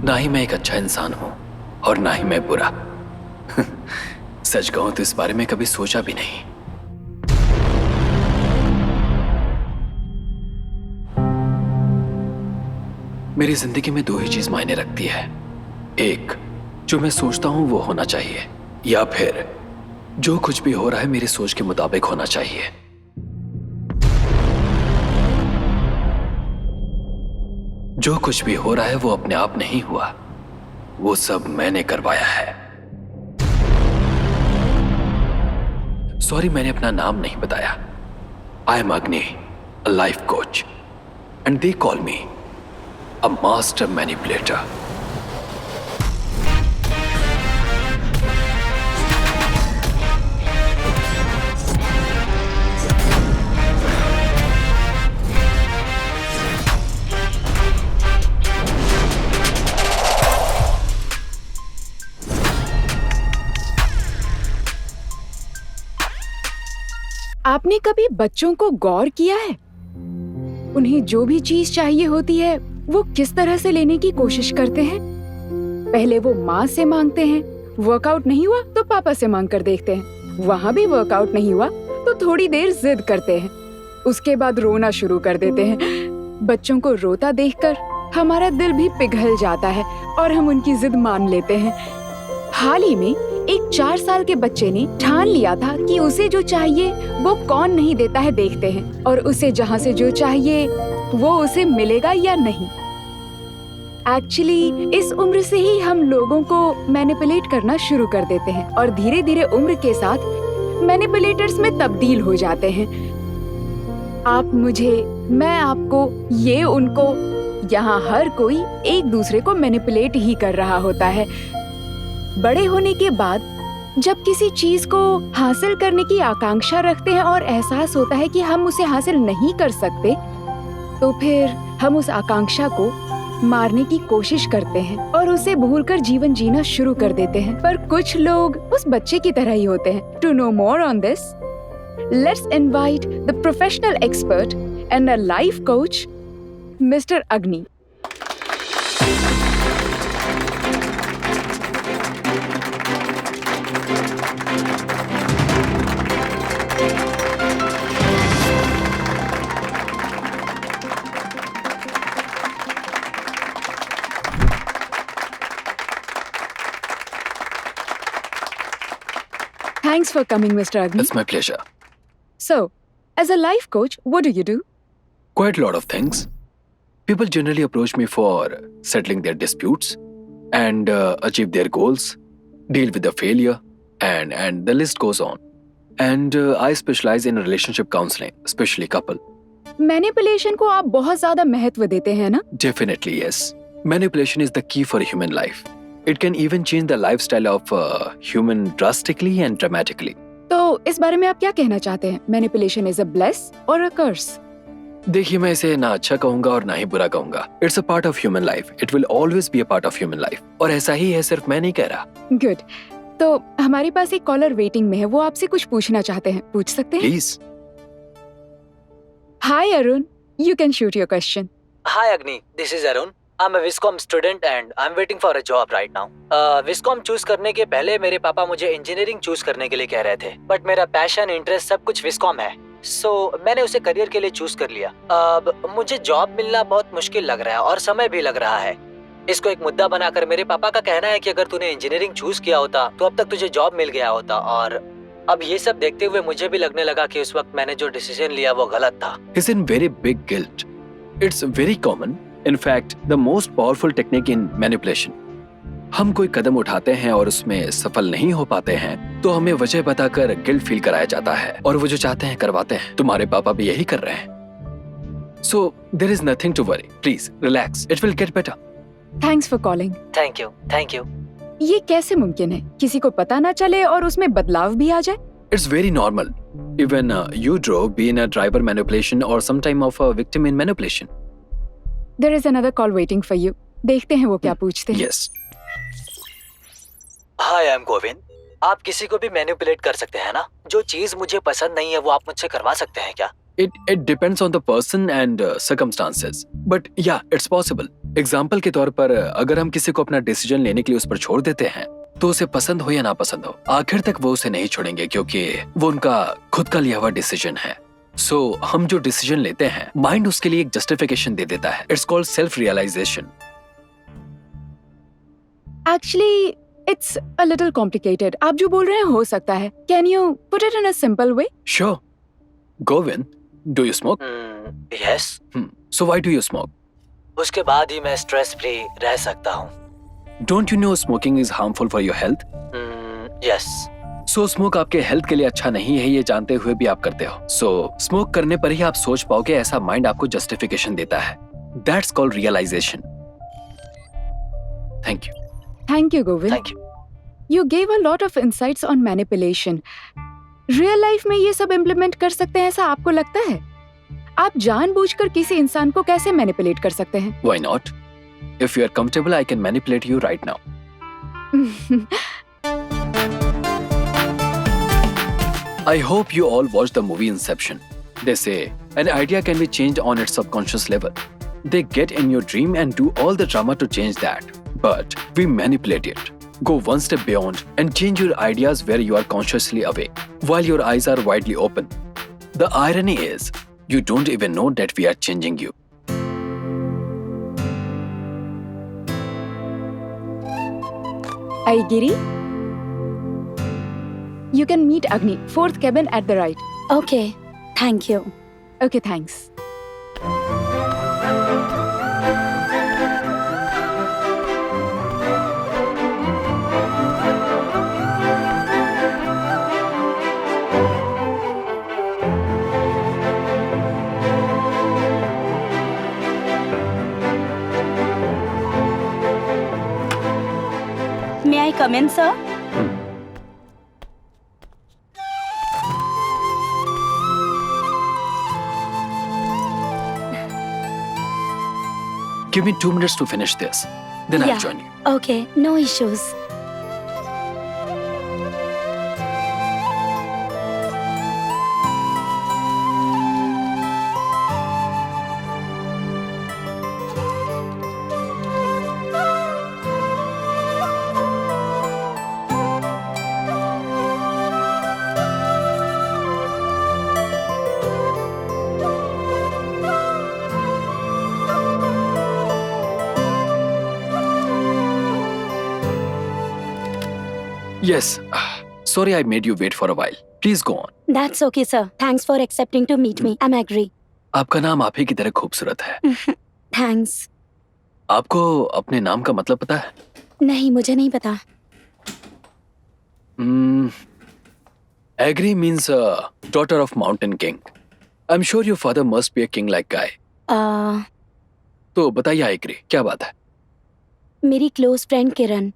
ना ही मैं एक अच्छा इंसान हूं और ना ही मैं बुरा। सच कहूं तो इस बारे में कभी सोचा भी नहीं। मेरी जिंदगी में दो ही चीज मायने रखती है। एक, जो मैं सोचता हूं वो होना चाहिए, या फिर जो कुछ भी हो रहा है मेरी सोच के मुताबिक होना चाहिए। जो कुछ भी हो रहा है वो अपने आप नहीं हुआ, वो सब मैंने करवाया है। सॉरी, मैंने अपना नाम नहीं बताया। आई एम अग्नि, अ life coach, and they call me a master manipulator. आपने कभी बच्चों को गौर किया है? उन्हें जो भी चीज चाहिए होती है वो किस तरह से लेने की कोशिश करते हैं। पहले वो माँ से मांगते हैं, वर्कआउट नहीं हुआ तो पापा से मांग कर देखते हैं, वहाँ भी वर्कआउट नहीं हुआ तो थोड़ी देर जिद करते हैं, उसके बाद रोना शुरू कर देते हैं। बच्चों को रोता देखकर हमारा दिल भी पिघल जाता है और हम उनकी जिद मान लेते हैं। हाल ही में एक 4 साल के बच्चे ने ठान लिया था कि उसे जो चाहिए वो कौन नहीं देता है देखते हैं, और उसे जहाँ से जो चाहिए वो उसे मिलेगा या नहीं। एक्चुअली इस उम्र से ही हम लोगों को मैनिपुलेट करना शुरू कर देते हैं और धीरे धीरे उम्र के साथ मैनिपुलेटर्स में तब्दील हो जाते हैं। आप मुझे, मैं आपको, ये उनको, यहाँ हर कोई एक दूसरे को मैनिपुलेट ही कर रहा होता है। बड़े होने के बाद जब किसी चीज को हासिल करने की आकांक्षा रखते हैं और एहसास होता है कि हम उसे हासिल नहीं कर सकते, तो फिर हम उस आकांक्षा को मारने की कोशिश करते हैं और उसे भूलकर जीवन जीना शुरू कर देते हैं। पर कुछ लोग उस बच्चे की तरह ही होते हैं। To know more on this, let's invite the professional expert and a life coach, mister Agni. Thanks for coming, Mr. Agni. It's my pleasure. So, as a life coach, what do you do? Quite a lot of things. People generally approach me for settling their disputes and achieve their goals, deal with the failure, and the list goes on. And I specialize in relationship counseling, especially couple. Manipulation को आप बहुत ज्यादा महत्व देते हैं ना? Definitely yes. Manipulation is the key for human life. It can even change the lifestyle of human drastically and dramatically. तो इस बारे में आप क्या कहना चाहते हैं? Manipulation is a bless or a curse? देखिए, मैं इसे ना अच्छा कहूंगा और ना ही बुरा कहूंगा। It's a part of human life. It will always be a part of human life. और ऐसा ही है, सिर्फ मैं नहीं कह रहा। Good. तो हमारे पास एक कॉलर वेटिंग में है, वो आपसे कुछ पूछना चाहते हैं, पूछ सकते हैं? Please. Hi Arun, you can shoot your question. Hi Agni, this is Arun. I'm a Viscom student and I'm waiting for a job right now. Viscom choose करने के पहले मेरे पापा मुझे इंजीनियरिंग चूज करने के लिए कह रहे थे, बट मेरा पैशन, इंटरेस्ट सब कुछ विस्कॉम है, सो मैंने उसे करियर के लिए चूज कर लिया। अब मुझे जॉब मिलना बहुत मुश्किल लग रहा है और समय भी लग रहा है। इसको एक मुद्दा बनाकर मेरे पापा का कहना है कि अगर तूने इंजीनियरिंग चूज किया होता तो अब तक तुझे जॉब मिल गया होता, और अब ये सब देखते हुए मुझे भी लगने लगा कि उस वक्त मैंने जो डिसीजन लिया वो गलत था। Is in very big guilt. It's very common. In fact, the most powerful technique in manipulation. हम कोई कदम उठाते हैं और उसमें सफल नहीं हो पाते हैं तो हमें वजह बताकर गिल्ट फील कराया जाता है और वो जो चाहते हैं करवाते हैं। तुम्हारे पापा भी यही कर रहे हैं। So there is nothing to worry. Please relax. It will get better. Thanks for calling. Thank you. ये कैसे मुमकिन है? किसी को पता ना चले और उसमें बदलाव भी आ जाए? It's very normal. Even you drove be in a driver manipulation or some time of a victim in manipulation. There is another call waiting for you. देखते हैं वो क्या पूछते हैं। Yes. Hi, I am Govind. आप किसी को भी मैनिपुलेट कर सकते हैं ना? जो चीज मुझे पसंद नहीं है वो आप मुझसे करवा सकते हैं क्या? It depends on the person and circumstances. But yeah, it's possible. Example के तौर पर अगर हम किसी को अपना डिसीजन लेने के लिए उस पर छोड़ देते हैं तो उसे पसंद हो या ना पसंद हो, आखिर तक वो उसे नहीं छोड़ेंगे क्योंकि वो उनका खुद का लिया हुआ डिसीजन है। सो हम जो डिसीजन लेते हैं माइंड उसके लिए एक जस्टिफिकेशन दे देता है। It's called self realization. Actually it's a little complicated. आप जो बोल रहे हैं हो सकता है। Can you put it in a simple way? Sure. Govind, do you smoke? Yes. So why do you smoke? उसके बाद ही मैं स्ट्रेस फ्री रह सकता हूँ। Don't you know smoking is harmful for your health? Yes. So smoke आपके health के लिए अच्छा नहीं है, ये जानते हुए भी आप करते हो। सो स्मोक करने पर ही आप सोच पाओगे, ऐसा माइंड आपको जस्टिफिकेशन देता है। That's called realization. Thank you. Thank you, Govind. Thank you. You gave a lot of insights on manipulation. Real life में ये सब implement कर सकते हैं ऐसा आपको लगता है? आप जानबूझकर किसी इंसान को कैसे मैनिपुलेट कर सकते हैं? Why not? If you are comfortable, I can manipulate you right now. I hope you all watched the movie Inception. They say an idea can be changed on its subconscious level. They get in your dream and do all the drama to change that. But we manipulate it. Go one step beyond and change your ideas where you are consciously awake, while your eyes are widely open. The irony is, you don't even know that we are changing you. Aigiri, you can meet Agni, 4th cabin at the right. Okay, thank you. Okay, thanks. May I come in, sir? Give me 2 minutes to finish this. Then I'll Yeah. join you. Okay, no issues. Yes. Sorry I made you wait for a while. Please go on. That's okay, sir. Thanks for accepting to meet me. I'm agree. आपका नाम आप ही की तरह खूबसूरत है। Thanks. आपको अपने नाम का मतलब पता है? नहीं, मुझे नहीं पता. Agri means daughter of mountain king. I'm sure your father must be a king like guy. तो बताइए आइग्री, क्या बात है? मेरी क्लोज फ्रेंड किरण,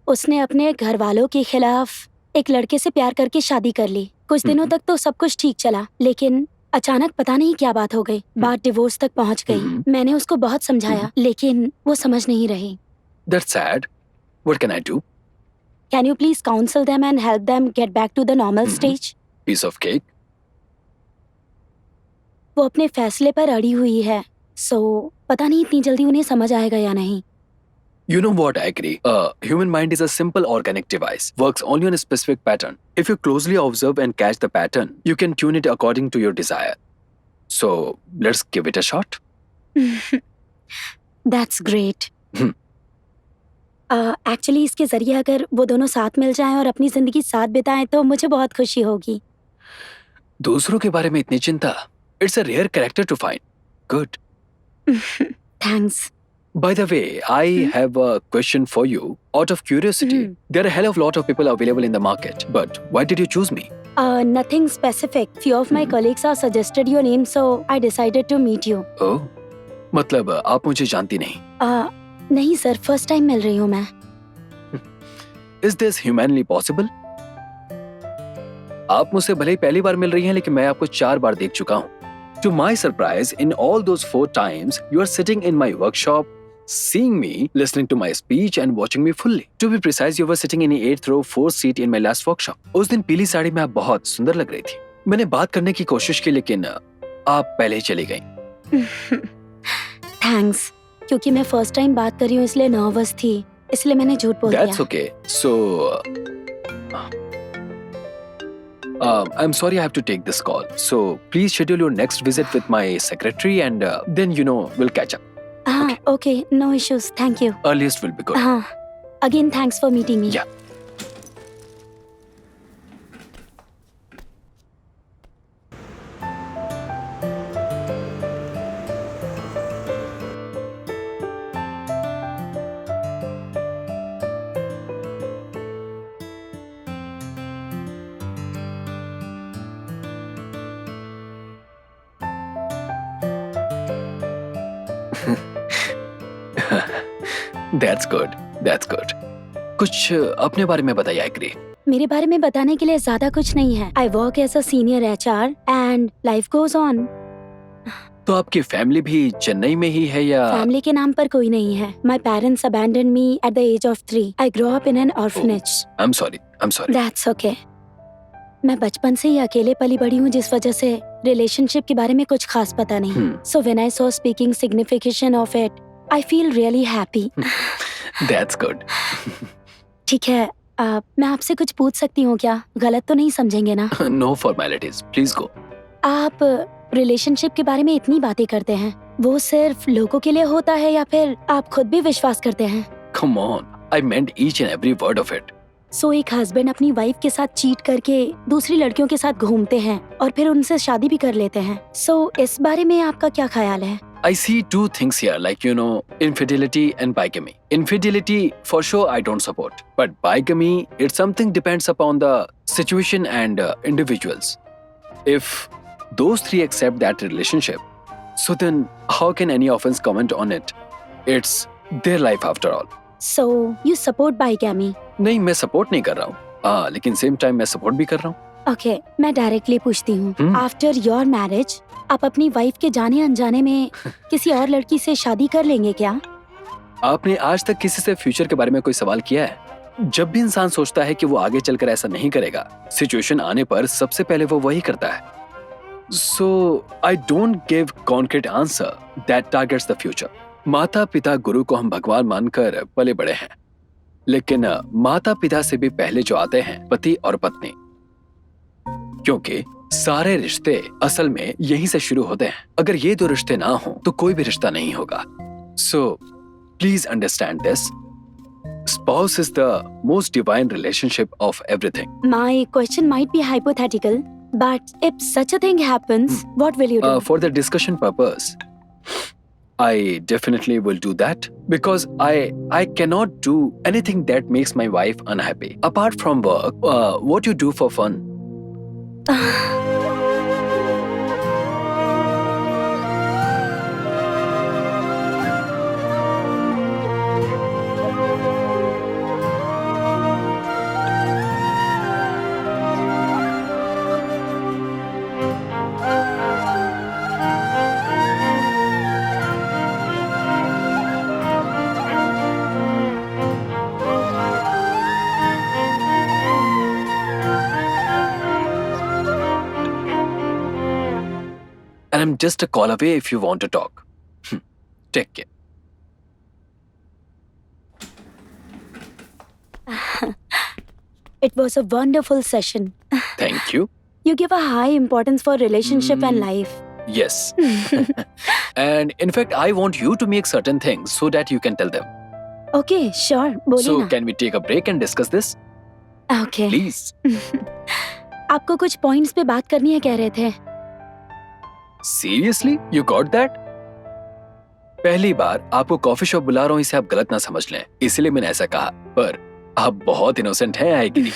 उसने अपने घर वालों के खिलाफ एक लड़के से प्यार करके शादी कर ली. कुछ दिनों तक तो सब कुछ ठीक चला, लेकिन अचानक पता नहीं क्या बात हो गई. बात डिवोर्स तक पहुंच गई. मैंने उसको बहुत समझाया, लेकिन वो समझ नहीं रही. That's sad. What can I do? Can you please counsel them and help them get back to the normal stage? Piece of cake. वो अपने फैसले पर अड़ी हुई है, सो पता नहीं इतनी जल्दी उन्हें समझ आएगा या नहीं. You know what, I agree. Human mind is a simple organic device, works only on a specific pattern. If you closely observe and catch the pattern, you can tune it according to your desire. So, let's give it a shot. That's great. Actually, इसके जरिए अगर वो दोनों साथ मिल जाएं और अपनी जिंदगी साथ बिताएं तो मुझे बहुत खुशी होगी. दूसरों के बारे में इतनी चिंता. It's a rare character to find. Good. Thanks. By the way, I have a question for you. Out of curiosity, there are a hell of a lot of people available in the market. But why did you choose me? Nothing specific. Few of my colleagues have suggested your name, so I decided to meet you. Oh, मतलब आप मुझे जानती नहीं? नहीं sir, first time मिल रही हूँ मैं. Is this humanly possible? आप मुझसे भले ही पहली बार मिल रही हैं, लेकिन मैं आपको 4 बार देख चुका हूँ. To my surprise, in all those 4 times, you are sitting in my workshop, seeing me, listening to my speech and watching me fully. To be precise, you were sitting in the 8th row, 4th seat in my last workshop. उस दिन पीली साड़ी में आप बहुत सुंदर लग रही थी. मैंने बात करने की कोशिश की, लेकिन आप पहले ही चली गईं. Thanks. क्योंकि मैं फर्स्ट टाइम बात कर रही हूँ इसलिए नर्वस थी, इसलिए मैंने झूठ बोल That's दिया। okay. So, I'm sorry I have to take this call. So, please schedule your next visit with my secretary and then, we'll catch up. हाँ, okay, no issues, thank you. Earliest will be good. हाँ, again thanks for meeting me. Yeah. That's good. That's good. कुछ अपने बारे में बताइए आइक्री। मेरे बारे में बताने के लिए ज्यादा कुछ नहीं है। I work as a senior HR and life goes on. तो आपकी फैमिली भी चेन्नई में ही है या? फैमिली के नाम पर कोई नहीं है। My parents abandon me at the age of 3। I grow up in an orphanage. I'm sorry. That's okay. मैं बचपन से ही अकेले पली बड़ी हूँ, जिस वजह से रिलेशनशिप के बारे में कुछ खास पता नहीं। So when I saw speaking signification of it, I feel really happy. That's good. ठीक है, मैं आपसे कुछ पूछ सकती हूँ क्या? गलत तो नहीं समझेंगे ना? No formalities. Please go. आप रिलेशनशिप के बारे में इतनी बातें करते हैं, वो सिर्फ लोगों के लिए होता है या फिर आप खुद भी विश्वास करते हैं? Come on. I meant each and every word of it. सो एक हस्बैंड अपनी वाइफ के साथ चीट करके दूसरी लड़कियों के साथ घूमते हैं और फिर उनसे शादी भी कर लेते हैं। सो इस बारे में आपका क्या ख्याल है? I see two things here, like, infidelity and bigamy. Infidelity, for sure, I don't support. But bigamy, it's something depends upon the situation and individuals. If those three accept that relationship, so then how can any of us comment on it? It's their life after all. So you support bigamy? नहीं, मैं support नहीं कर रहा हूँ, लेकिन same time मैं support भी कर रहा हूँ। ओके, मैं डायरेक्टली पूछती हूँ, आफ्टर योर मैरिज आप अपनी वाइफ के जाने अनजाने में किसी और लड़की से शादी कर लेंगे क्या? आपने आज तक किसी से फ्यूचर के बारे में कोई सवाल किया है? जब भी इंसान सोचता है कि वो आगे चलकर ऐसा नहीं करेगा, सिचुएशन आने पर सबसे पहले वो वही करता है। So I don't give concrete answer that targets the future. माता पिता गुरु को हम भगवान मानकर पले बड़े हैं, लेकिन माता पिता से भी पहले जो आते हैं पति और पत्नी, क्योंकि सारे रिश्ते असल में यहीं से शुरू होते हैं। अगर ये दो रिश्ते ना हो तो कोई भी रिश्ता नहीं होगा। So please understand this. Spouse is the most divine relationship of everything. My question might be hypothetical, but if such a thing happens, what will you do? For the discussion purpose, I definitely will do that because I cannot do anything that makes my wife unhappy. Apart from work, what you do for fun? And I'm just a call away if you want to talk. Take care. It was a wonderful session. Thank you. You give a high importance for relationship and life. Yes. And in fact, I want you to make certain things so that you can tell them. Okay, sure. बोलिए So ना. can we take a break and discuss this? Okay. Please. आपको कुछ points पे बात करनी है कह रहे थे. Seriously? You got that? पहली बार आपको कॉफी शॉप बुला रहा हूँ, इसे आप गलत ना समझ लें, इसलिए मैंने ऐसा कहा, पर आप बहुत इनोसेंट हैं आएगी।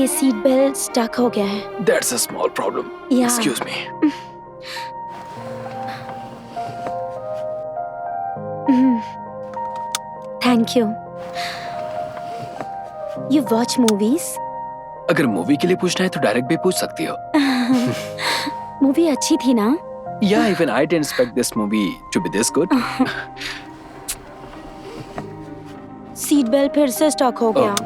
ये सीट बेल्ट स्टक हो गया है। That's a small problem. Yeah excuse me. Thank you. You watch movies? अगर मूवी के लिए पूछना है तो डायरेक्ट भी पूछ सकती हो। मूवी अच्छी थी ना? Yeah, even I didn't expect this movie to be this good. Seat belt फिर से स्टक हो गया।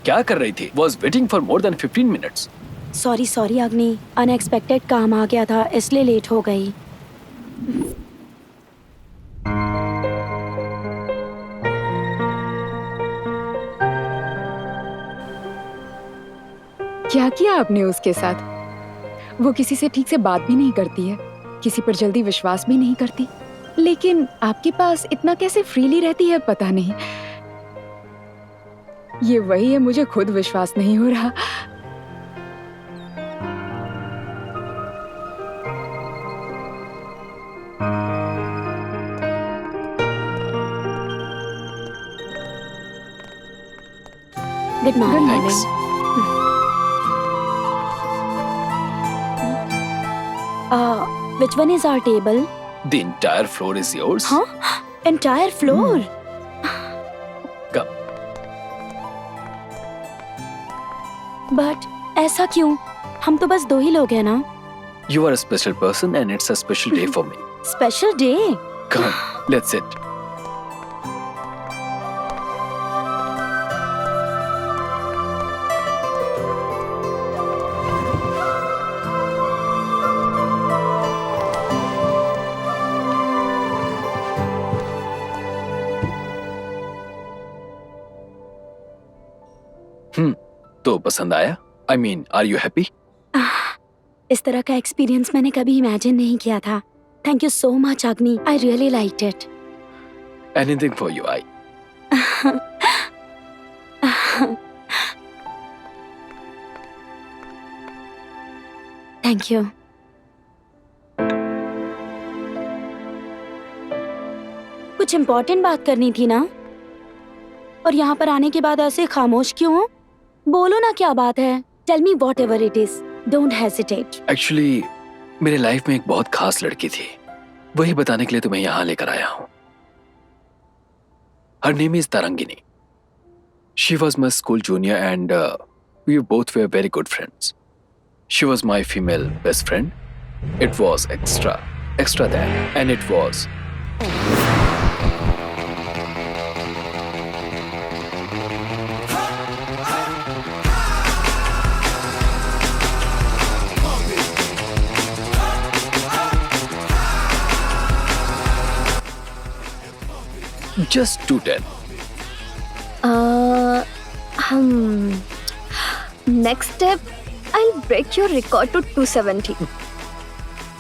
क्या कर रही थी? Was waiting for more than 15 minutes. Sorry अग्नि, अनएक्सपेक्टेड काम आ गया था इसलिए लेट हो गई। क्या किया आपने उसके साथ? वो किसी से ठीक से बात भी नहीं करती है, किसी पर जल्दी विश्वास भी नहीं करती, लेकिन आपके पास इतना कैसे फ्रीली रहती है पता नहीं। ये वही है, मुझे खुद विश्वास नहीं हो रहा। Good morning. Thanks. Which one is our table? The entire floor is yours. Huh? Entire floor? Come. But ऐसा क्यों? हम तो बस 2 ही लोग हैं ना? You are a special person and it's a special day for me. Special day? Come, let's sit. तो पसंद आया? I mean, are you happy? इस तरह का एक्सपीरियंस मैंने कभी इमेजिन नहीं किया था। थैंक यू सो मच अग्नि, I really liked it. Anything for you, I. Thank you. कुछ इम्पोर्टेंट बात करनी थी ना? और यहाँ पर आने के बाद ऐसे खामोश क्यों हो? बोलो ना क्या बात है। Tell me whatever it is, don't hesitate. Actually, मेरे लाइफ में एक बहुत खास लड़की थी, वही बताने के लिए तुम्हें यहाँ लेकर आया हूँ। Her name is Tarangini. She was my school junior and we both were very good friends. She was my female best friend. It was extra that, and it was. Just 210. Next step, I'll break your record to 270.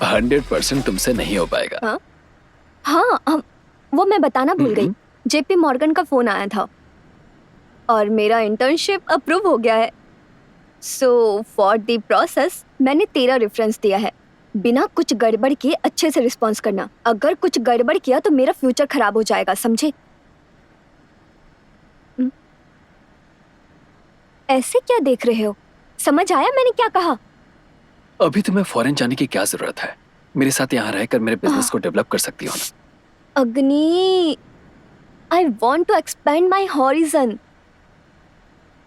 100% तुमसे नहीं हो पाएगा। हाँ, वो मैं बताना भूल गई। जेपी मॉर्गन का फोन आया था और मेरा इंटर्नशिप अप्रूव हो गया है। सो फॉर द प्रोसेस मैंने तेरा रेफरेंस दिया है। बिना कुछ गड़बड़ किए अच्छे से रिस्पॉन्स करना। अगर कुछ गड़बड़ किया तो मेरा फ्यूचर खराब हो जाएगा, समझे? ऐसे क्या देख रहे हो? समझ आया मैंने क्या कहा? अभी तुम्हें फॉरेन जाने की क्या जरूरत है? मेरे साथ यहाँ रहकर मेरे बिजनेस को डेवलप कर सकती हो ना। अग्नि, I want to expand my horizon.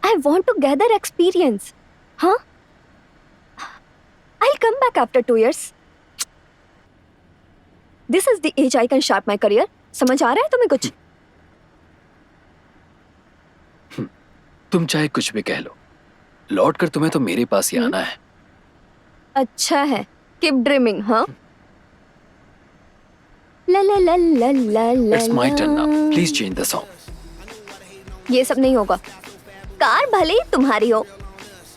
I want to gather experience. Huh? I'll come back after 2 years. This is the age I can start my career. समझ आ रहा है तुम्हें कुछ? तुम चाहे कुछ भी कह लो, लौट कर तुम्हें तो मेरे पास ही आना है। अच्छा है, keep dreaming, हाँ? ला ला ला ला ला ला। It's my turn now. Please change the song. ये सब नहीं होगा। कार भले ही तुम्हारी हो,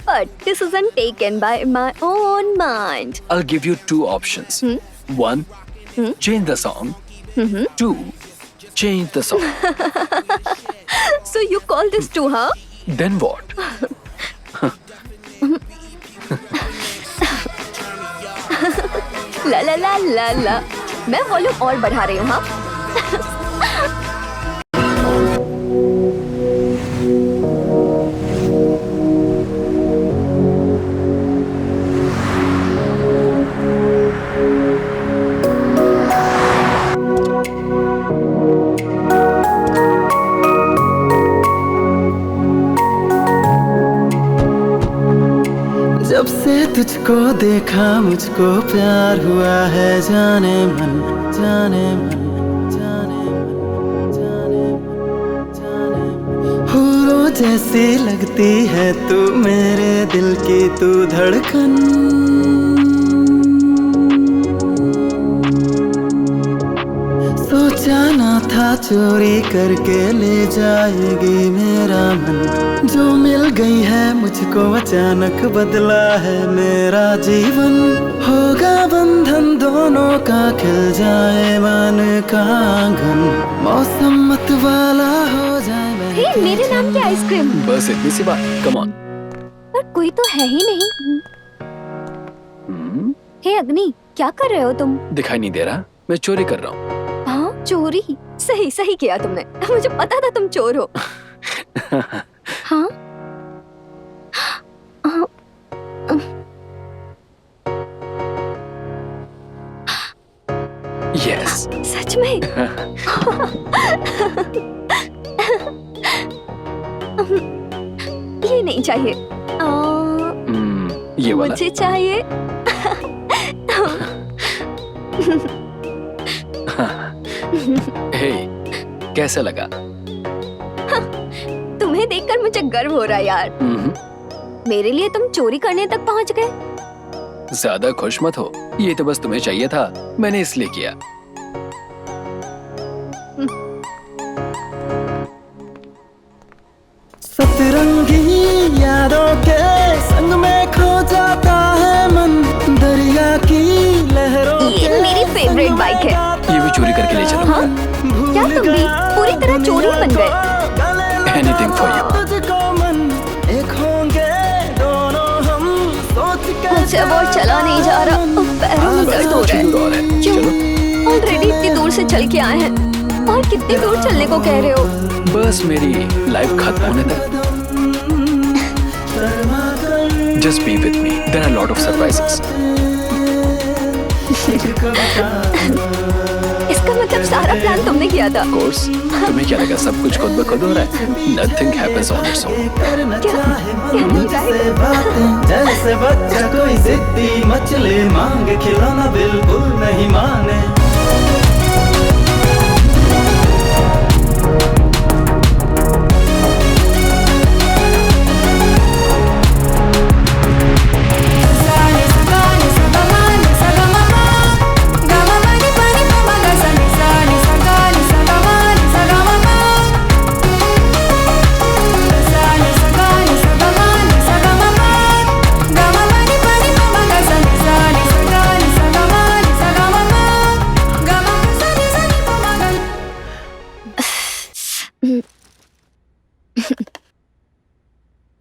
but decision taken by my own mind. I'll give you 2 options. 1, change the song. 2, change the song. So you call this too, huh? Then what? ला ला ला ला ला। मैं volume और बढ़ा रही हूँ, हाँ? तुझको देखा मुझको प्यार हुआ है, जाने मन जाने मन जाने मन जाने मन जाने मन। हूरों जैसी लगती है तू मेरे दिल की तू धड़कन, सोचा ना था चोरी करके ले जाएगी मेरा मन। जो मिल गई है मुझको अचानक बदला है मेरा जीवन, होगा बंधन दोनों का, खिल जाए मन का आंगन, मौसम मत वाला हो जाए। हे, मेरे नाम की आइसक्रीम। बस इतनी सी बात, कम ऑन। पर कोई तो है ही नहीं। हे अग्नि, क्या कर रहे हो तुम? दिखाई नहीं दे रहा? मैं चोरी कर रहा हूँ। हाँ, चोरी? सही सही किया तुमने, मुझे पता था तुम चोर हो। हाँ? यस। सच में? ये नहीं चाहिए। ये वाला? मुझे चाहिए। हे, कैसा लगा? तुम्हें देखकर मुझे गर्व हो रहा है यार। मेरे लिए तुम चोरी करने तक पहुंच गए। ज्यादा खुश मत हो, ये तो बस तुम्हें चाहिए था, मैंने इसलिए किया। सतरंगी यादों के संग में खो जाता है मन, दरिया की लहरों ये के मेरी फेवरेट बाइक है। ये भी चोरी करके ले चलो। हाँ? क्या तुम भी पूरी तरह चोरी बन गए? Anything for you. तुझको मन एक होंगे दोनों हम, सोच के मुझसे वो चला नहीं जा रहा, पैरों में दर्द हो रहा है। दूर और है। क्यों? चलो। ऑलरेडी इतनी दूर से चल के आए हैं, और कितनी दूर चलने को कह रहे हो? बस मेरी लाइफ खत्म होने तक। Just be with me. There are a lot of surprises. इसका मतलब सारा प्लान तुमने किया था? Of course. तुम्हें क्या लगा सब कुछ खुद ब खुद हो रहा है? Nothing happens on its own. जैसे बच्चा कोई जिद्दी मछली मांगे, खिलौना बिल्कुल नहीं माने।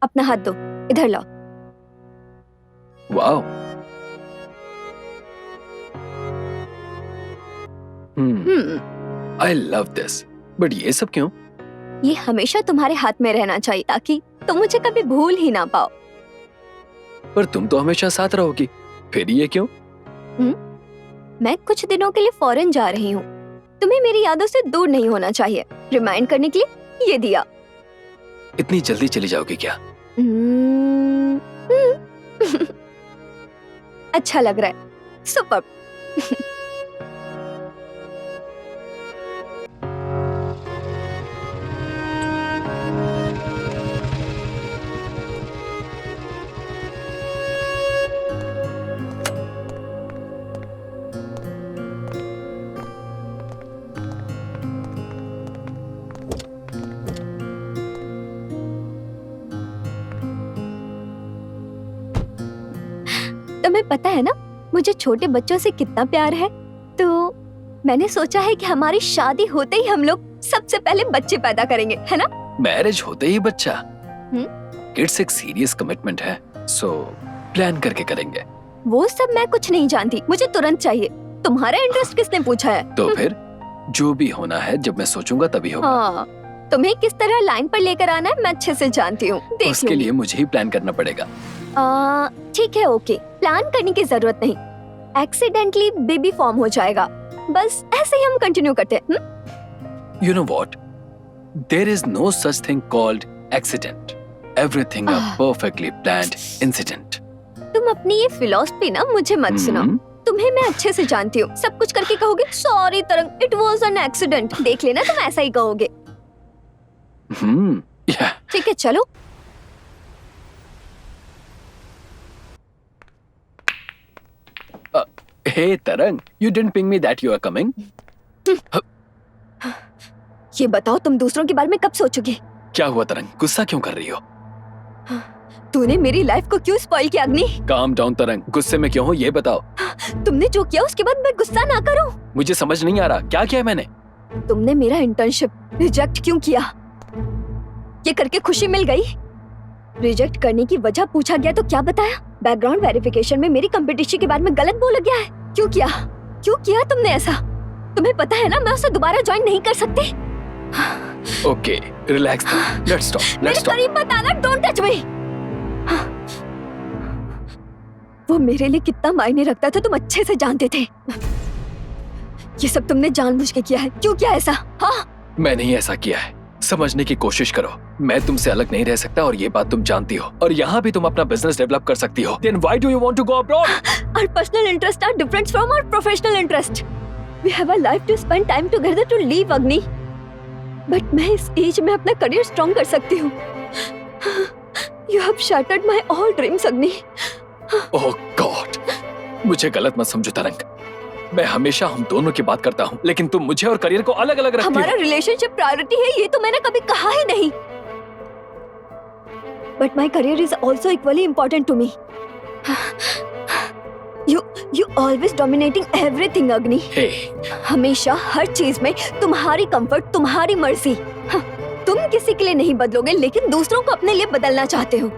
अपना हाथ दो, इधर लाओ। Wow. I love this. But ये सब क्यों? ये हमेशा तुम्हारे हाथ में रहना चाहिए ताकि तुम मुझे कभी भूल ही ना पाओ। पर तुम तो हमेशा साथ रहोगी, फिर ये क्यों? मैं कुछ दिनों के लिए फॉरेन जा रही हूँ, तुम्हें मेरी यादों से दूर नहीं होना चाहिए, रिमाइंड करने के लिए ये दिया। इतनी जल्दी चली जाओगी क्या? अच्छा लग रहा है, सुपर। तुम्हें पता है ना मुझे छोटे बच्चों से कितना प्यार है, तो मैंने सोचा है कि हमारी शादी होते ही हम लोग सबसे पहले बच्चे पैदा करेंगे, है ना? मैरिज होते ही बच्चा? किड्स एक सीरियस कमिटमेंट है, सो प्लान करके करेंगे। वो सब मैं कुछ नहीं जानती, मुझे तुरंत चाहिए। तुम्हारा इंटरेस्ट किसने पूछा है? तो फिर जो भी होना है जब मैं सोचूंगा तभी होगा। हाँ, तुम्हें किस तरह लाइन पर लेकर आना है मैं अच्छे से जानती हूँ। देख उसके लिए मुझे ही प्लान करना पड़ेगा। ठीक है, ओके, प्लान करने की जरूरत नहीं, एक्सीडेंटली बेबी फॉर्म हो जाएगा, बस ऐसे ही हम कंटिन्यू करते हैं। You know what? There is no such thing called accident. Everything a perfectly planned incident. तुम तुम अपनी ये फिलॉसफी ना मुझे मत सुनाओ। तुम्हें मैं अच्छे से जानती हूँ। सब कुछ करके कहोगे सॉरी तरंग, इट वाज एन एक्सीडेंट। देख लेना तुम ऐसा ही कहोगे। ठीक है चलो। Hey Tarang, you didn't ping me that you are coming. ये बताओ तुम दूसरों के बारे में कब सोचोगे? क्या हुआ तरंग, गुस्सा क्यों कर रही हो? तूने मेरी लाइफ को क्यों स्पॉइल किया अग्नि? काम डाउन तरंग, गुस्से में क्यों हो ये बताओ। तुमने जो किया उसके बाद मैं गुस्सा ना करूं? मुझे समझ नहीं आ रहा, क्या किया मैंने? तुमने मेरा इंटर्नशिप रिजेक्ट क्यों किया? ये करके खुशी मिल गई? रिजेक्ट करने की वजह पूछा गया तो क्या बताया? बैकग्राउंड वेरिफिकेशन में मेरी कंपटीशन के बारे में गलत बोला गया है। क्यों किया? क्यों किया तुमने ऐसा? तुम्हें पता है ना मैं उसे दोबारा ज्वाइन नहीं कर सकती। ओके, रिलैक्स, लेट्स टॉक, मेरे करीब मत आना, डोंट टच मी। वो मेरे लिए कितना मायने रखता था तुम अच्छे से जानते थे। ये सब तुमने जानबूझ के किया है। क्यों किया ऐसा? हाँ? मैंने ही ऐसा किया है। समझने की कोशिश करो, मैं तुमसे अलग नहीं रह सकता और ये बात तुम जानती हो। और यहाँ भी तुम अपना बिजनेस डेवलप कर सकती हो। Then why do you want to go abroad? Our personal interests are different from our professional interest. We have a life to spend time together to live, Agni. But मैं इस as में अपना career strong कर सकती हूँ। You have shattered my all dreams, Agni. Oh God, मुझे गलत मत समझो तरंग। मैं हमेशा हम दोनों की बात करता हूँ, लेकिन तुम मुझे और करियर को अलग अलग रखती हमारा हो। रिलेशनशिप प्रायोरिटी है ये तो मैंने कभी कहा ही नहीं। But my career is also equally important to me. You always dominating everything, Agni. Hey, हमेशा हर चीज में तुम्हारी कंफर्ट, तुम्हारी मर्जी। हाँ, तुम किसी के लिए नहीं बदलोगे, लेकिन दूसरों को अपने लिए बदलना चाहते हो।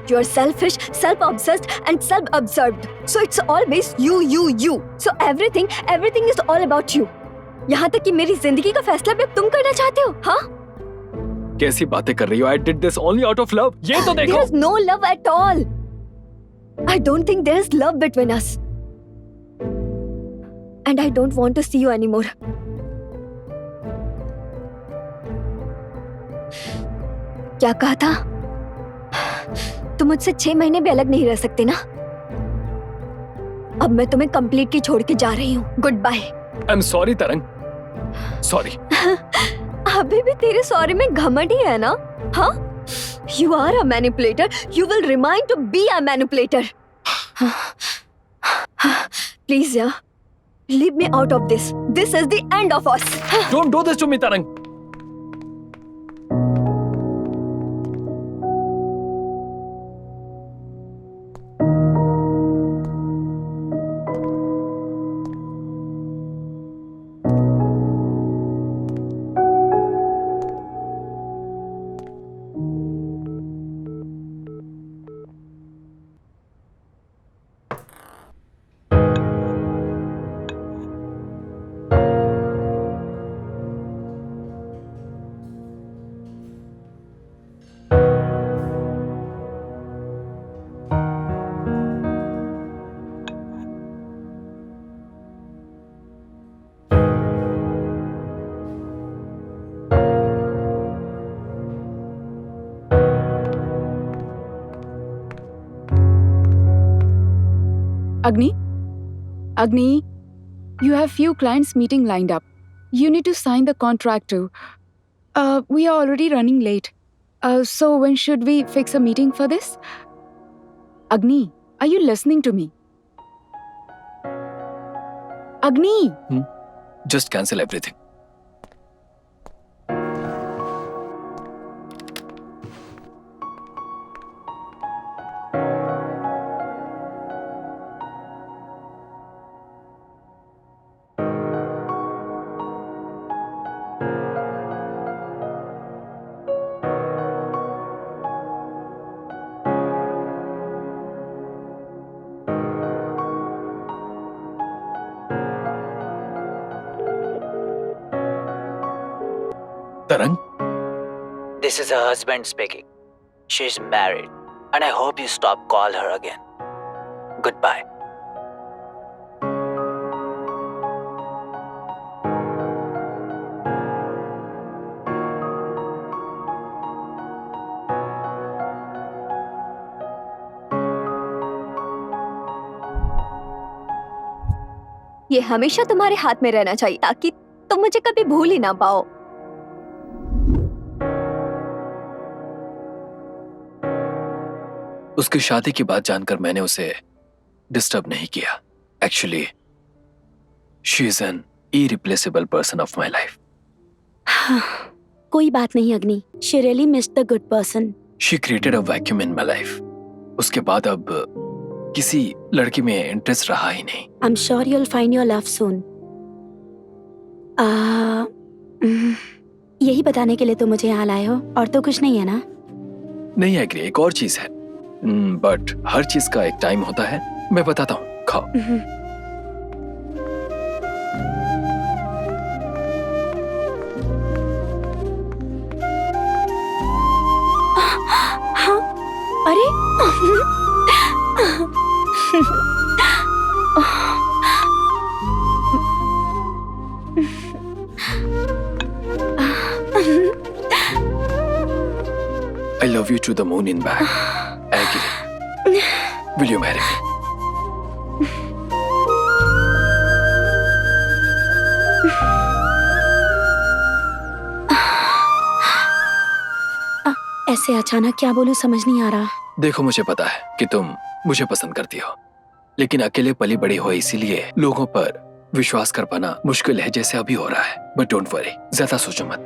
You are selfish, self-obsessed, and self-absorbed. So it's always you, you, you. So everything is all about you. यहाँ तक कि मेरी जिंदगी का फैसला भी अब तुम करना चाहते हो, हाँ? कैसी बातें कर रही हो? I did this only out of love. ये तो देखो। There is no love at all. I don't think there is love between us. And I don't want to see you anymore. क्या कहा था? तुम मुझसे 6 महीने भी अलग नहीं रह सकते ना? अब मैं तुम्हें कंप्लीटली छोड़ के जा रही हूँ। Goodbye. I'm sorry तरंग, sorry. अभी भी तेरे सॉरी में घमंड ही है ना? हाँ? You are a manipulator. You will remain to be a manipulator. Please, yeah. Leave me out of this. This is the end of us. Don't do this to me तरंग. Agni, you have few clients meeting lined up. You need to sign the contract too. We are already running late. So when should we fix a meeting for this? Agni, are you listening to me? Agni! Just cancel everything. Tarang? This is her husband speaking. She's married, and I hope you stop call her again. Goodbye. ये हमेशा तुम्हारे हाथ में रहना चाहिए ताकि तुम मुझे कभी भूल ही ना पाओ। उसकी शादी की बात जानकर मैंने उसे डिस्टर्ब नहीं किया। Actually she is an irreplaceable person of my life. कोई बात नहीं अग्नि, she really missed the good person. She created a vacuum in my life. उसके बाद अब किसी लड़की में इंटरेस्ट रहा ही नहीं। I am sure you'll find your love soon. यही बताने के लिए तो मुझे यहाँ लाए हो, और तो कुछ नहीं है ना? नहीं एग्री, एक और चीज है, बट हर चीज का एक टाइम होता है। मैं बताता हूँ, खाओ। हाँ, अरे I love you to the moon in back. Aggie, will you marry me? ऐसे अचानक क्या बोलूं समझ नहीं आ रहा। देखो, मुझे पता है कि तुम मुझे पसंद करती हो, लेकिन अकेले पली बड़ी हो इसीलिए लोगों पर विश्वास कर पाना मुश्किल है, जैसे अभी हो रहा है। बट डोंट वरी, ज्यादा सोचो मत।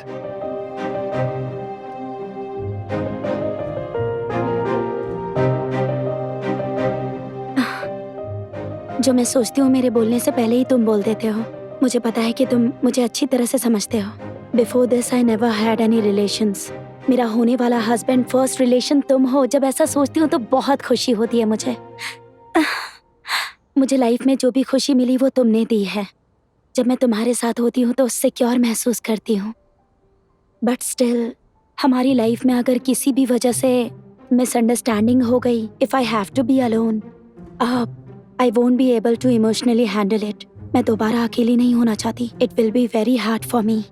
जो मैं सोचती हूँ मेरे बोलने से पहले ही तुम बोल देते हो। मुझे पता है कि तुम मुझे अच्छी तरह से समझते हो। Before this I never had any relations. मेरा होने वाला हस्बैंड फर्स्ट रिलेशन तुम हो। जब ऐसा सोचती हूँ तो बहुत खुशी होती है मुझे। मुझे लाइफ में जो भी खुशी मिली वो तुमने दी है। जब मैं तुम्हारे साथ होती हूँ तो सिक्योर महसूस करती हूँ। बट स्टिल हमारी लाइफ में अगर किसी भी वजह से मिसअंडरस्टैंडिंग हो गई, if I have to be alone, I won't be able to emotionally handle it. मैं दोबारा अकेली नहीं होना चाहती। It will be very hard for me.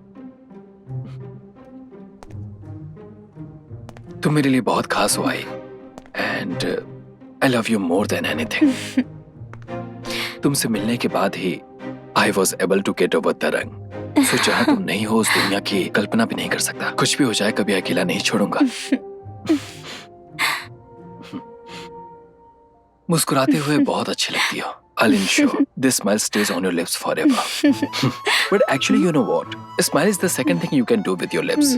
तुम मेरे लिए बहुत खास हो I, and I love you more than anything. तुमसे मिलने के बाद ही I was able to get over the wrong. So जहाँ तुम नहीं हो उस दुनिया की कल्पना भी नहीं कर सकता। कुछ भी हो जाए कभी अकेला नहीं छोड़ूंगा। मुस्कुराते हुए बहुत अच्छी लगती हो। I'll ensure this smile stays on your lips forever. But actually, you know what? A smile is the second thing you can do with your lips.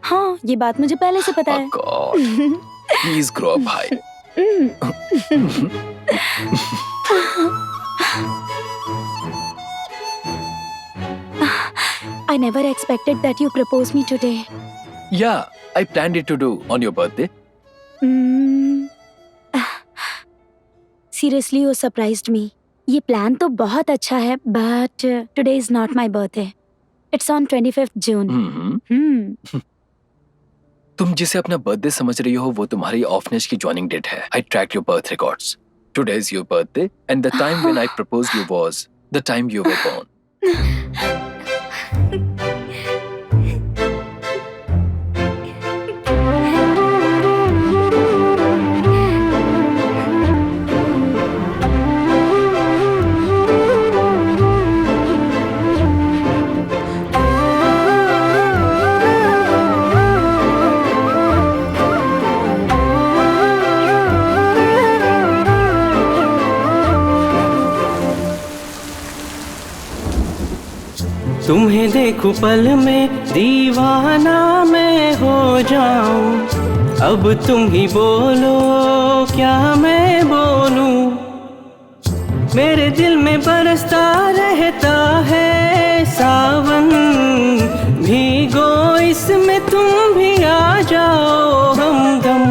हाँ, ये बात मुझे पहले से पता है। Oh God! Please grow up high. I never expected that you proposed me today. Yeah, I planned it to do on your birthday. Seriously, you surprised me. ये plan तो बहुत अच्छा है, but today is not my birthday. It's on 25th June. तुम जिसे अपना birthday समझ रही हो वो तुम्हारी ऑफनेस की ज्वाइनिंग डेट है। I tracked your birth records. Today is your birthday, and the time when I proposed you was the time you were born. तुम्हें देखूं पल में दीवाना मैं हो जाऊं। अब तुम ही बोलो क्या मैं बोलूं। मेरे दिल में बरसता रहता है सावन। भीगो इसमें तुम भी आ जाओ हमदम।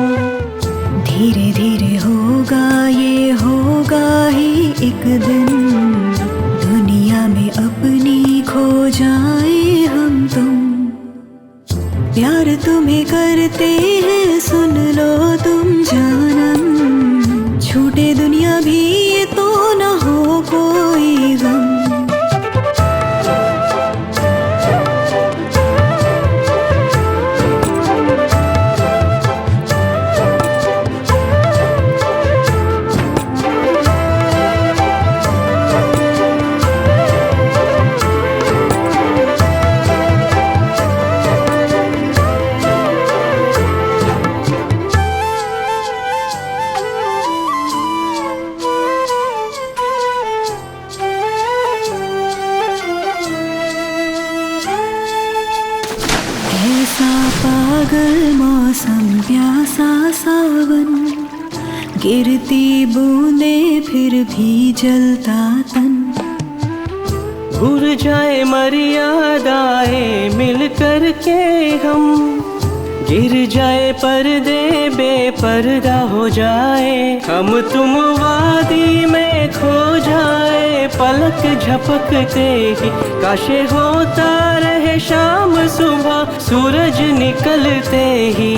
धीरे धीरे होगा ये होगा ही एक दिन। दुनिया में अपनी खो जाए हम तुम। प्यार तुम्हें करते हैं सुन लो तुम जानम। छूटे दुनिया भी ये तो न हो कोई गम। पागल मौसम प्यासा सावन, गिरती बूंदे फिर भी जलता तन। भूल जाए मर्यादाएं मिल कर के हम, गिर जाए पर्दे बेपर्दा हो जाए हम तुम वादी में खो जाए, पलक झपकते ही काशे होता रहे शाम सुबह सूरज निकलते ही।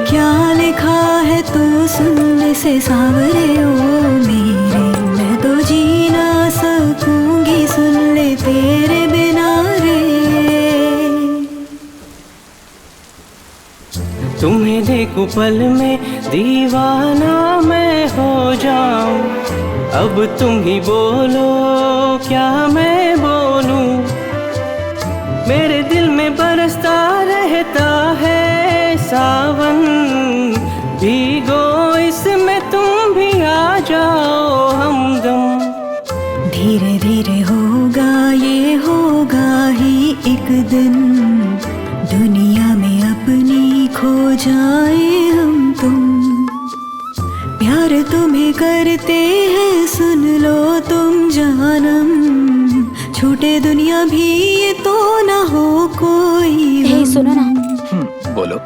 क्या लिखा है तो सुनने से सांवरे ओ मेरे, मैं तो जी ना सकूंगी सुन ले तेरे बिना रे। तुम्हें देखूं पल में दीवाना मैं हो जाऊं, अब तुम ही बोलो क्या मैं बोलूं। मेरे दिल में बरसता रहता है सावन, भीगो इसमें तुम भी आ जाओ हमदम। धीरे धीरे होगा ये होगा ही एक दिन, दुनिया में अपनी खो जाए हम तुम। प्यार तुम्हें करते हैं सुन लो तुम जानम, छूटे दुनिया भी ये तो ना हो कोई। हे सुनो ना, बोलो।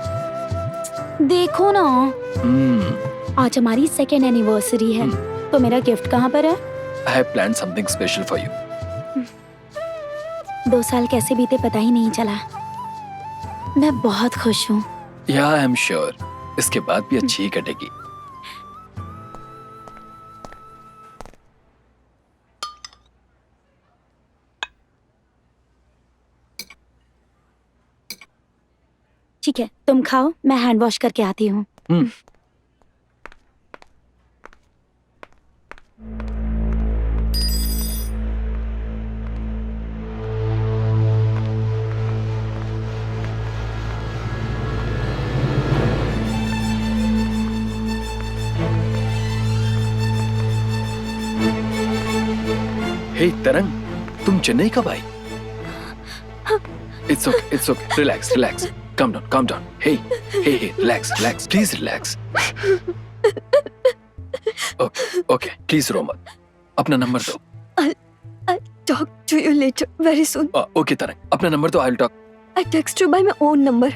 देखो ना, आज हमारी सेकेंड एनिवर्सरी है, तो मेरा गिफ्ट कहाँ पर है? I have planned something special for you. 2 साल कैसे बीते पता ही नहीं चला। मैं बहुत खुश हूँ। या आई एम श्योर इसके बाद भी अच्छी ही कटेगी। ठीक है, तुम खाओ, मैं हैंड वॉश करके आती हूँ। हे तरंग, तुम चेन्नई कब आई? It's okay. Relax. Calm down. Hey, relax. Please relax. Okay. Please रो मत. अपना नंबर दो. I'll talk to you later, very soon. Okay तरंग, अपना नंबर दो. I'll talk. I text you by my own number.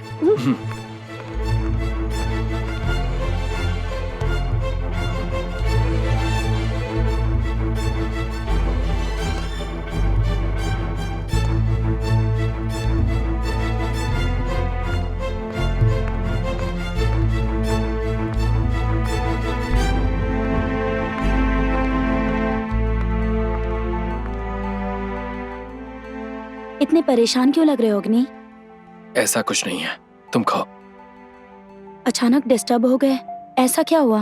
इतने परेशान क्यों लग रहे हो अग्नि? ऐसा कुछ नहीं है, तुम खाओ। अचानक डिस्टर्ब हो गए, ऐसा क्या हुआ?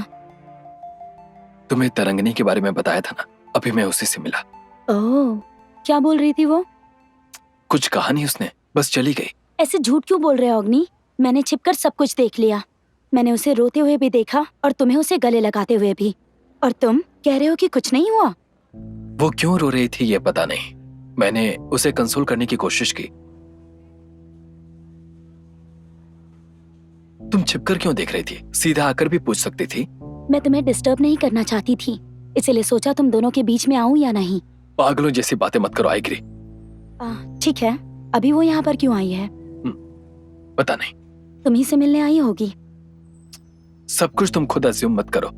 तुम्हें तरंगनी के बारे में बताया था ना, अभी मैं उसी से मिला। ओह, क्या बोल रही थी वो? कुछ कहा नहीं उसने, बस चली गई। ऐसे झूठ क्यों बोल रहे हो अग्नि? मैंने छिपकर सब कुछ देख लिया। मैंने उसे रोते हुए भी देखा और तुम्हें उसे गले लगाते हुए भी, और तुम कह रहे हो कि कुछ नहीं हुआ। वो क्यों रो रही थी ये पता नहीं, मैंने उसे कंसोल करने की कोशिश की। तुम छिपकर क्यों देख रही थी? सीधा आकर भी पूछ सकती थी। मैं तुम्हें डिस्टर्ब नहीं करना चाहती थी, इसलिए सोचा तुम दोनों के बीच में आऊं या नहीं। पागलों जैसी बातें मत करो आईगिरी। ठीक है, अभी वो यहाँ पर क्यों आई है? पता नहीं, तुम्ही से मिलने आई होगी। सब कुछ तुम खुद अज्यूम मत करो।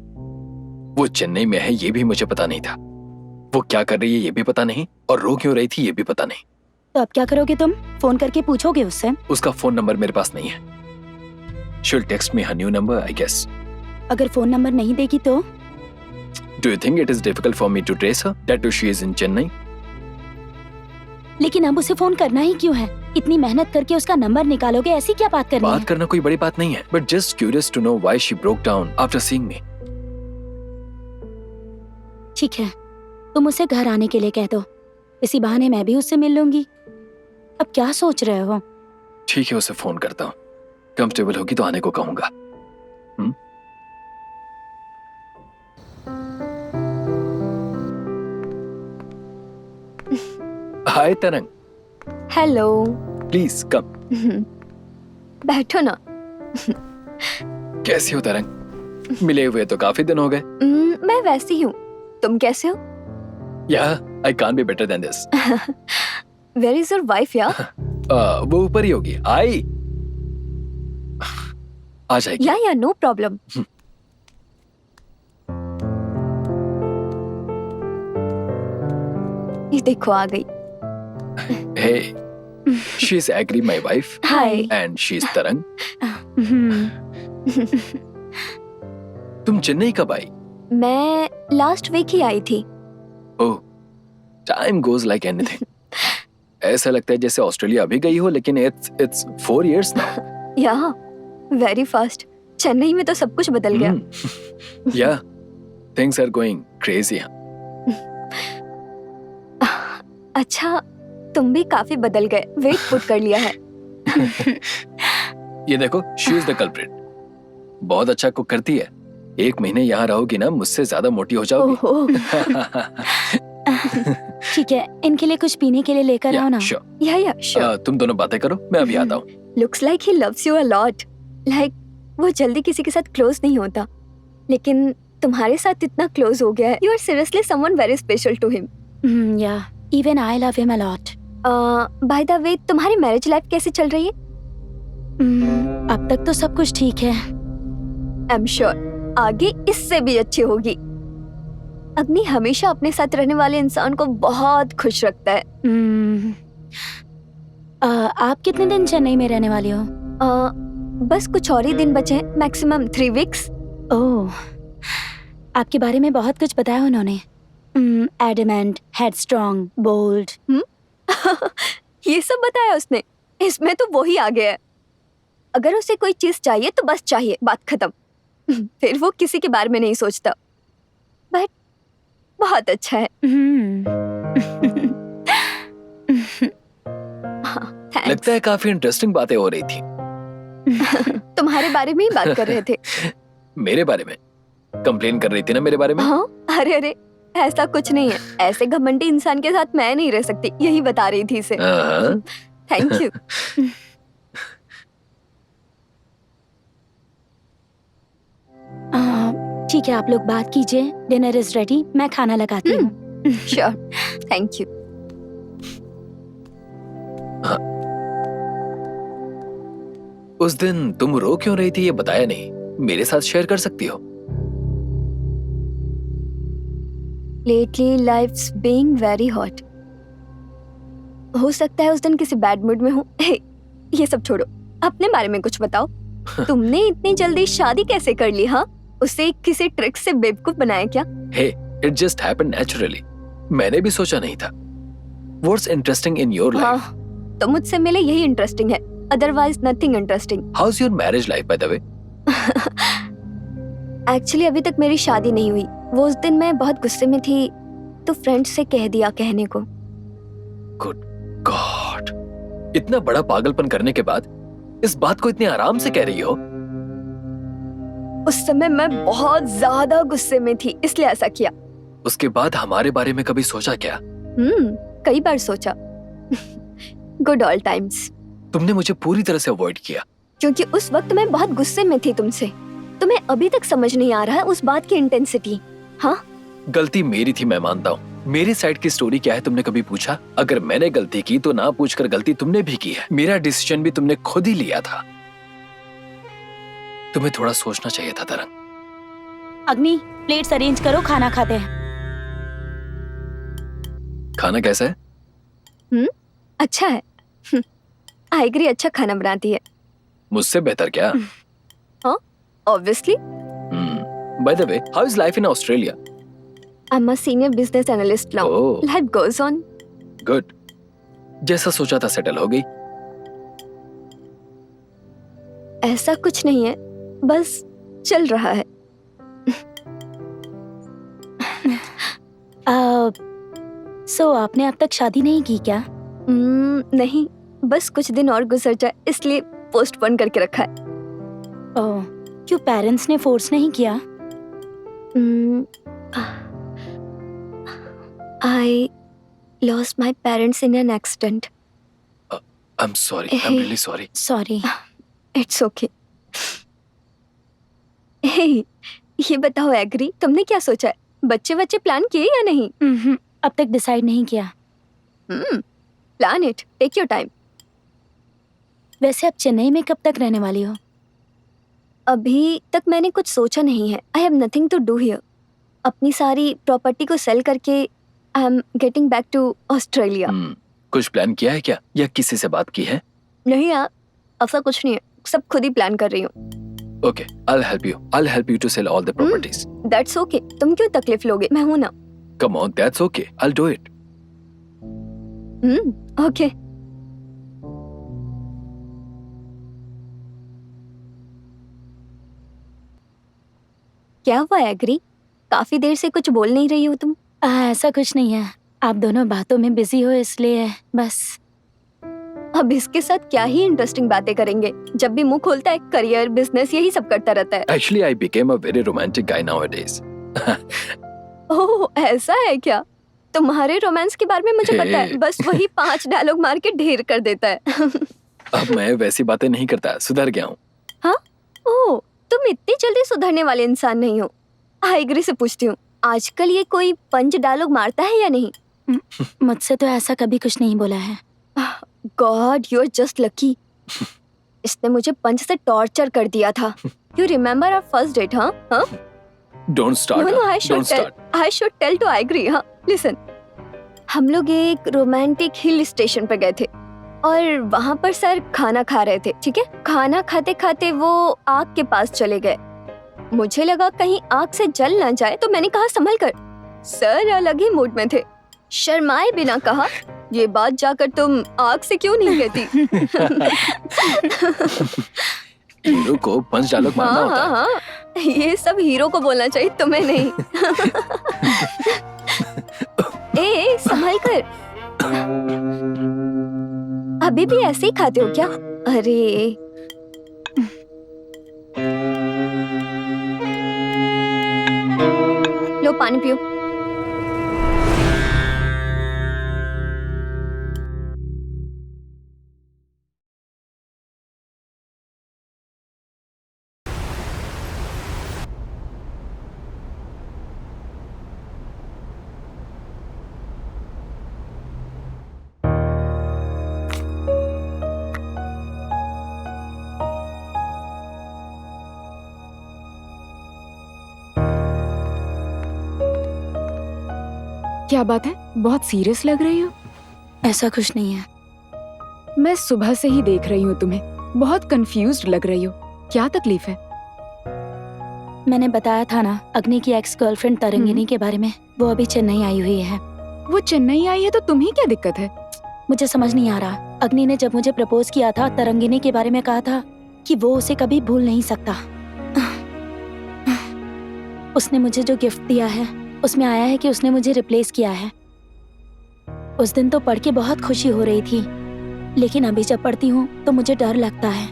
वो चेन्नई में है ये भी मुझे पता नहीं था, वो क्या कर रही है ये भी पता नहीं, और रो क्यों रही थी ये भी पता नहीं। तो अब क्या करोगे तुम? फोन करके पूछोगे उससे? उसका फोन नंबर मेरे पास नहीं है। She'll text me her new number, I guess. अगर फोन नंबर नहीं देगी तो? Do you think it is difficult for me to trace her? That too she is in Chennai. लेकिन अब उसे फोन करना ही क्यों है? इतनी मेहनत करके उसका नंबर निकालोगे, ऐसी क्या बात करनी है? बात करना कोई बड़ी बात नहीं है, but just curious to know why she broke down after seeing me. ठीक है, तुम उसे घर आने के लिए कह दो, इसी बहाने मैं भी उससे मिल लूंगी। अब क्या सोच रहे हो? ठीक है, उसे फोन करता हूँ। कंफर्टेबल होगी तो आने को कहूंगा। हाय तरंग। हेलो। Please come. बैठो ना। कैसी हो तरंग? मिले हुए तो काफी दिन हो गए। मैं वैसी हूँ। तुम कैसे हो? Yeah, I can't be better than this. Where is your wife यार? वो ऊपर ही होगी। आ जाएगी। या नो प्रॉब्लम। ये देखो आ गई। Hey, she's Agri, my wife, hi. and she's Tarang. तुम चेन्नई कब आई? मैं लास्ट वीक ही आई थी। ओह, time goes like anything. ऐसा लगता है जैसे ऑस्ट्रेलिया अभी गई हो, लेकिन it's 4 years now. या वेरी फास्ट। चेन्नई में तो सब कुछ बदल गया। Yeah, things are going crazy. अच्छा, तुम भी काफी बदल गए। वेट पुट कर लिया है। ये देखो, she is the culprit. बहुत अच्छा कुक करती है। 1 महीने यहाँ रहोगी ना, मुझसे ज्यादा मोटी हो जाओगी। ओहो। ठीक है, इनके लिए कुछ पीने के लिए लेकर आओ ना। Sure. या श्योर। तुम दोनों बातें करो, मैं अभी आता हूँ। Looks like he loves you a lot. Like वो जल्दी किसी के साथ क्लोज नहीं होता, लेकिन तुम्हारे साथ इतना क्लोज हो गया है। You are seriously someone very special to him. Yeah even I love him a lot. By the way, तुम्हारी मैरिज लाइफ कैसी चल रही है? अब तक तो सब कुछ ठीक है। आई एम श्योर आगे इससे भी अच्छी होगी। अग्नि हमेशा अपने साथ रहने वाले इंसान को बहुत खुश रखता है। आप कितने दिन चेन्नई में रहने वाली हो? बस कुछ और ही दिन बचे हैं, मैक्सिमम 3 वीक्स। ओह, आपके बारे में बहुत कुछ बताया उन्होंने। Adamant, headstrong, bold. ये सब बताया उसने? इसमें तो वो ही आ गया है। अगर उसे कोई चीज चाहिए तो बस चाहिए, बात खत्म। फिर वो किसी के बारे में नहीं सोचता। बट बहुत अच्छा है। Thanks. लगता है काफी इंटरेस्टिंग बातें हो रही थी। तुम्हारे बारे में ही बात कर रहे थे। मेरे बारे में? कंप्लेन कर रही थी ना मेरे बारे में? हाँ, अरे ऐसा कुछ नहीं है। ऐसे घमंडी इंसान के साथ मैं नहीं रह सकती, यही बता रही थी इसे। Thank you. ठीक है, आप लोग बात कीजिए। डिनर इज रेडी, मैं खाना लगाती हूँ। Sure, thank you. उस दिन तुम रो क्यों रही थी ये बताया नहीं। मेरे साथ शेयर कर सकती हो। Lately life's being very hot. हो सकता है उस दिन किसी बैड मूड में हूँ। ये सब छोड़ो, अपने बारे में कुछ बताओ। तुमने इतनी जल्दी शादी कैसे कर ली? हाँ, उसे किसी ट्रिक से बेवकूफ बनाया क्या? Hey, it just happened naturally. मैंने भी सोचा नहीं था। What's interesting in your life? हाँ, तो मुझसे मिले यही इंटरेस्टिंग है, otherwise nothing interesting. How's your marriage life, by the way? Actually अभी तक मेरी शादी नहीं हुई। वो उस दिन मैं बहुत गुस्से में थी, तो फ्रेंड से कह दिया कहने को। Good God! इतना बड़ा पागलपन करने के बाद इस बात को इतने आराम से कह रही हो? उस समय मैं बहुत ज्यादा गुस्से में थी, इसलिए ऐसा किया। उसके बाद हमारे बारे में कभी सोचा क्या? कई बार सोचा। Good all times. तुमने मुझे पूरी तरह से अवॉइड किया। क्योंकि उस वक्त मैं बहुत गुस्से में थी तुमसे। तुम्हें अभी तक समझ नहीं आ रहा है उस बात की इंटेंसिटी। हाँ, गलती मेरी थी, मैं मानता हूँ। मेरी साइड की स्टोरी क्या है तुमने कभी पूछा? अगर मैंने गलती की तो ना पूछकर गलती तुमने भी की है। मेरा डिसीजन भी तुमने खुद ही लिया था। तुम्हें थोड़ा सोचना चाहिए था तरंग। अग्नि, प्लेट्स अरेंज करो, खाना खाते हैं। खाना कैसा है? अच्छा है। आइग्री अच्छा खाना बनाती है। मुझसे बेहतर क्या? हाँ, obviously. Bye the way, how is life in Australia? I am a senior business analyst now. Oh. Life goes on. Good. जैसा सोचा था सेटल हो गई? ऐसा कुछ नहीं है, बस चल रहा है। सो आपने अब तक शादी नहीं की क्या? नहीं, बस कुछ दिन और गुजर जाए इसलिए पोस्टपोन करके रखा है। ओह, क्यों पेरेंट्स ने फोर्स नहीं किया? I lost my parents in an accident. I am sorry, I am really sorry. Sorry. It's okay. Hey, ये बताओ एग्री, तुमने क्या सोचा है? बच्चे प्लान किए या नहीं? अब तक डिसाइड नहीं किया। Plan it, take your time. वैसे अब चेन्नई में कब तक रहने वाली हो? अभी तक मैंने कुछ सोचा नहीं है। I have nothing to do here. अपनी सारी प्रॉपर्टी को सेल करके I am getting back to Australia. कुछ प्लान किया है क्या, या किसी से बात की है? नहीं यार, ऐसा कुछ नहीं है, सब खुद ही प्लान कर रही हूँ। Okay, I'll help you to sell all the properties. That's okay, तुम क्यों तकलीफ लोगे, मैं हूं ना। Come on, that's okay. I'll do it. Okay. क्या हुआ एग्री, काफी देर से कुछ बोल नहीं रही हो तुम? ऐसा कुछ नहीं है, आप दोनों बातों में बिजी हो इसलिए बस। अब इसके साथ क्या ही इंटरेस्टिंग बातें करेंगे, जब भी मुंह खोलता है करियर बिजनेस यही सब करता रहता है। Actually, I became a very romantic guy nowadays. ओह ऐसा है क्या? तुम्हारे रोमांस के बारे में मुझे पता है, Hey. बस वही 5 डायलॉग मार के ढेर कर देता है। अब मैं वैसी बातें नहीं करता, सुधर गया हूँ। हाँ? ओह, तुम इतनी जल्दी सुधरने वाले इंसान नहीं हो। आइग्री से पूछती हूँ, आजकल ये कोई पंच डायलॉग मारता है या नहीं? मुझसे तो ऐसा कभी कुछ नहीं बोला है। God, you are just lucky. इसने मुझे पंच से टॉर्चर कर दिया था। You remember our first date? हाँ हाँ। Don't start. No, I Don't start. should tell to Aigri. हाँ, listen. हम लोग एक रोमांटिक हिल स्टेशन पर गए थे और वहाँ पर सर खाना खा रहे थे, ठीक है? खाना खाते खाते वो आग के पास चले गए। मुझे लगा कहीं आग से जल ना जाए, तो मैंने कहा संभल कर। सर अलग ही मूड में थे, शर्माए बिना कहा, ये बात जाकर तुम आग से क्यों नहीं कहती? हीरो को पंच डायलॉग मारना होता है। हाँ, ये सब हीरो को बोलना चाहिए, तुम्हें नहीं। ए, संभल कर। अभी भी ऐसे ही खाते हो क्या? अरे लो पानी पियो। क्या बात है, बहुत सीरियस लग रही हो? ऐसा कुछ नहीं है। मैं सुबह से ही देख रही हूँ तुम्हें, बहुत कंफ्यूज्ड लग रही हो। क्या तकलीफ है? मैंने बताया था ना अग्नि की एक्स गर्लफ्रेंड तरंगिनी के बारे में, वो अभी चेन्नई आई हुई है। वो चेन्नई आई है तो तुम्हें क्या दिक्कत है? मुझे समझ नहीं आ रहा। अग्नि ने जब मुझे प्रपोज किया था, तरंगिनी के बारे में कहा था कि वो उसे कभी भूल नहीं सकता। उसने मुझे जो गिफ्ट दिया है उसमें आया है कि उसने मुझे रिप्लेस किया है। उस दिन तो पढ़ के बहुत खुशी हो रही थी, लेकिन अभी जब पढ़ती हूँ तो मुझे डर लगता है।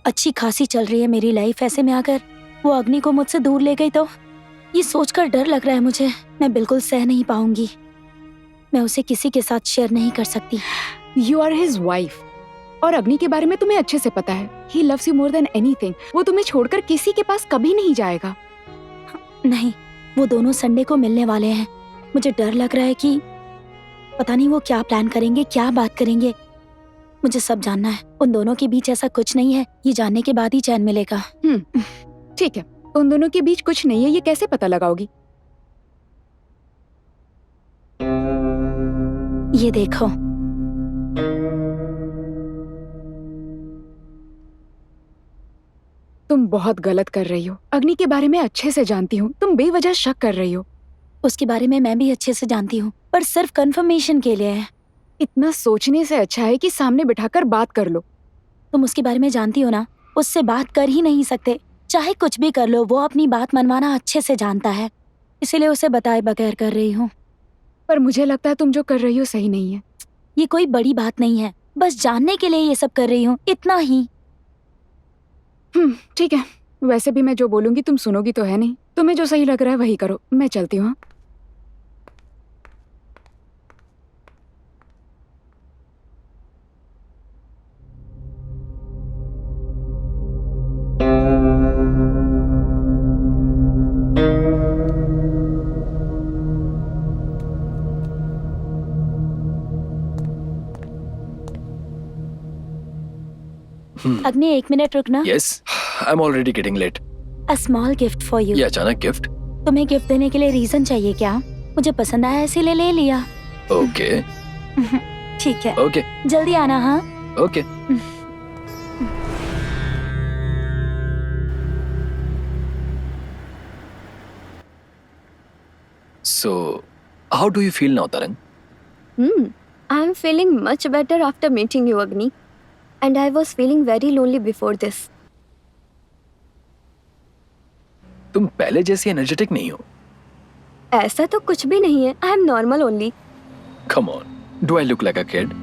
अच्छी खासी चल रही है मेरी लाइफ, ऐसे में अगर वो अग्नि को मुझसे दूर ले गई तो ये सोचकर डर लग रहा है मुझे। मैं बिल्कुल सह नहीं पाऊंगी। मैं उसे किसी के साथ शेयर नहीं कर सकती। यू आर हिज वाइफ, और अग्नि के बारे में तुम्हें अच्छे से पता है। He loves you more than anything. वो तुम्हें छोड़कर किसी के पास कभी नहीं जाएगा। नहीं, वो दोनों संडे को मिलने वाले हैं। मुझे डर लग रहा है कि पता नहीं वो क्या प्लान करेंगे, क्या बात करेंगे। मुझे सब जानना है। उन दोनों के बीच ऐसा कुछ नहीं है, ये जानने के बाद ही चैन मिलेगा। ठीक है, उन दोनों के बीच कुछ नहीं है, ये कैसे पता लगाओगी? ये देखो, तुम बहुत गलत कर रही हो। अग्नि के बारे में अच्छे से जानती हूँ, तुम बेवजह शक कर रही हो। उसके बारे में मैं भी अच्छे से जानती हूँ, पर सिर्फ कंफर्मेशन के लिए है। इतना सोचने से अच्छा है कि सामने बिठाकर बात कर लो। तुम उसके बारे में जानती हो ना, उससे बात कर ही नहीं सकते। चाहे कुछ भी कर लो, वो अपनी बात मनवाना अच्छे से जानता है, इसीलिए उसे बताए बगैर कर रही हूँ। पर मुझे लगता है तुम जो कर रही हो सही नहीं है। ये कोई बड़ी बात नहीं है, बस जानने के लिए ये सब कर रही हूँ, इतना ही। ठीक है, वैसे भी मैं जो बोलूंगी तुम सुनोगी तो है नहीं। तुम्हें जो सही लग रहा है वही करो। मैं चलती हूँ। हाँ? अग्नि 1 मिनट रुकना। Yes, I am already getting late. A small gift for you. ये अचानक गिफ्ट? तुम्हें गिफ्ट देने के लिए रीजन चाहिए क्या? मुझे पसंद आया इसीलिए ले लिया। ओके ठीक है, ओके जल्दी आना। हाँ, okay. So, how do you feel now, Tarang? I'm feeling much better after meeting you, Agni. And I was feeling very lonely before this. तुम पहले जैसी एनर्जेटिक नहीं हो। ऐसा तो कुछ भी नहीं है. I am normal only. Come on, do I look like a kid?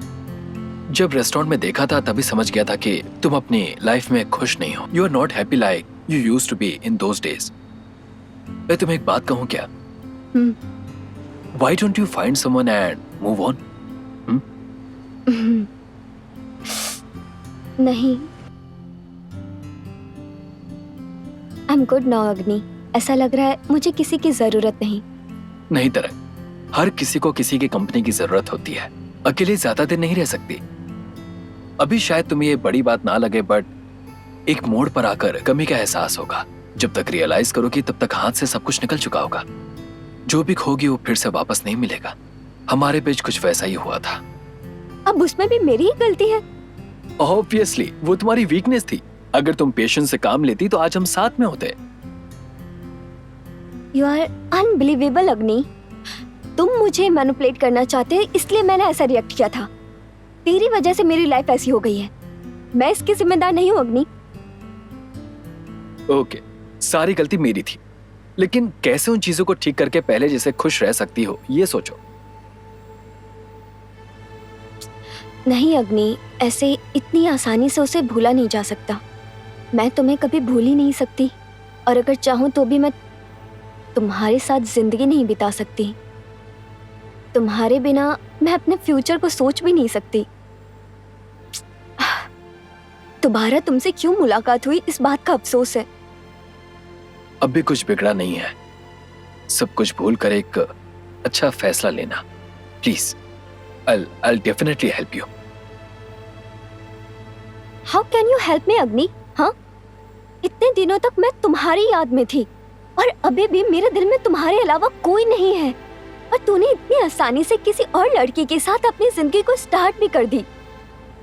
जब रेस्टोरेंट में देखा था तभी समझ गया था कि तुम अपनी लाइफ में खुश नहीं हो। You are not happy like you used to be in those days. मैं तुम्हें एक बात कहूँ क्या? Why don't you find someone and move on? नहीं. I'm good now, Agni. ऐसा लग रहा है मुझे किसी की जरूरत नहीं. नहीं तरह, हर किसी को किसी की कंपनी की जरूरत होती है. अकेले ज्यादा दिन नहीं रह सकती. अभी शायद तुम्हें ये बड़ी बात ना लगे, बट एक मोड़ पर आकर कमी का एहसास होगा. जब तक रियलाइज करोगी तब तक हाथ से सब कुछ निकल चुका होगा. जो भी खोगी वो फिर से वापस नहीं मिलेगा. हमारे बीच कुछ वैसा ही हुआ था. अब उसमें भी मेरी ही गलती है. ऑब्वियसली वो तुम्हारी वीकनेस थी. अगर तुम पेशेंस से काम लेती तो आज हम साथ में होते. You are unbelievable, अग्नि. तुम मुझे मैनिपुलेट करना चाहते हो इसलिए मैंने ऐसा रिएक्ट किया था. तेरी वजह से मेरी लाइफ ऐसी हो गई है. मैं इसकी जिम्मेदार नहीं हूँ, अग्नि. ओके, सारी गलती मेरी थी. लेकिन कैसे उन चीजों को ठीक करके पहले जैसे खुश रह सकती हो ये सोचो. नहीं अग्नि, ऐसे इतनी आसानी से उसे भूला नहीं जा सकता. मैं तुम्हें कभी भूल ही नहीं सकती. और अगर चाहूं तो भी मैं तुम्हारे साथ जिंदगी नहीं बिता सकती. तुम्हारे बिना मैं अपने फ्यूचर को सोच भी नहीं सकती. दोबारा तुमसे क्यों मुलाकात हुई इस बात का अफसोस है. अब भी कुछ बिगड़ा नहीं है. सब कुछ भूल कर एक अच्छा फैसला लेना please. I'll definitely help you. How can you help me, अग्नि? हाँ, इतने दिनों तक मैं तुम्हारी याद में थी और अभी भी मेरे दिल में तुम्हारे अलावा कोई नहीं है. और तूने इतनी आसानी से किसी और लड़की के साथ अपनी जिंदगी को स्टार्ट भी कर दी.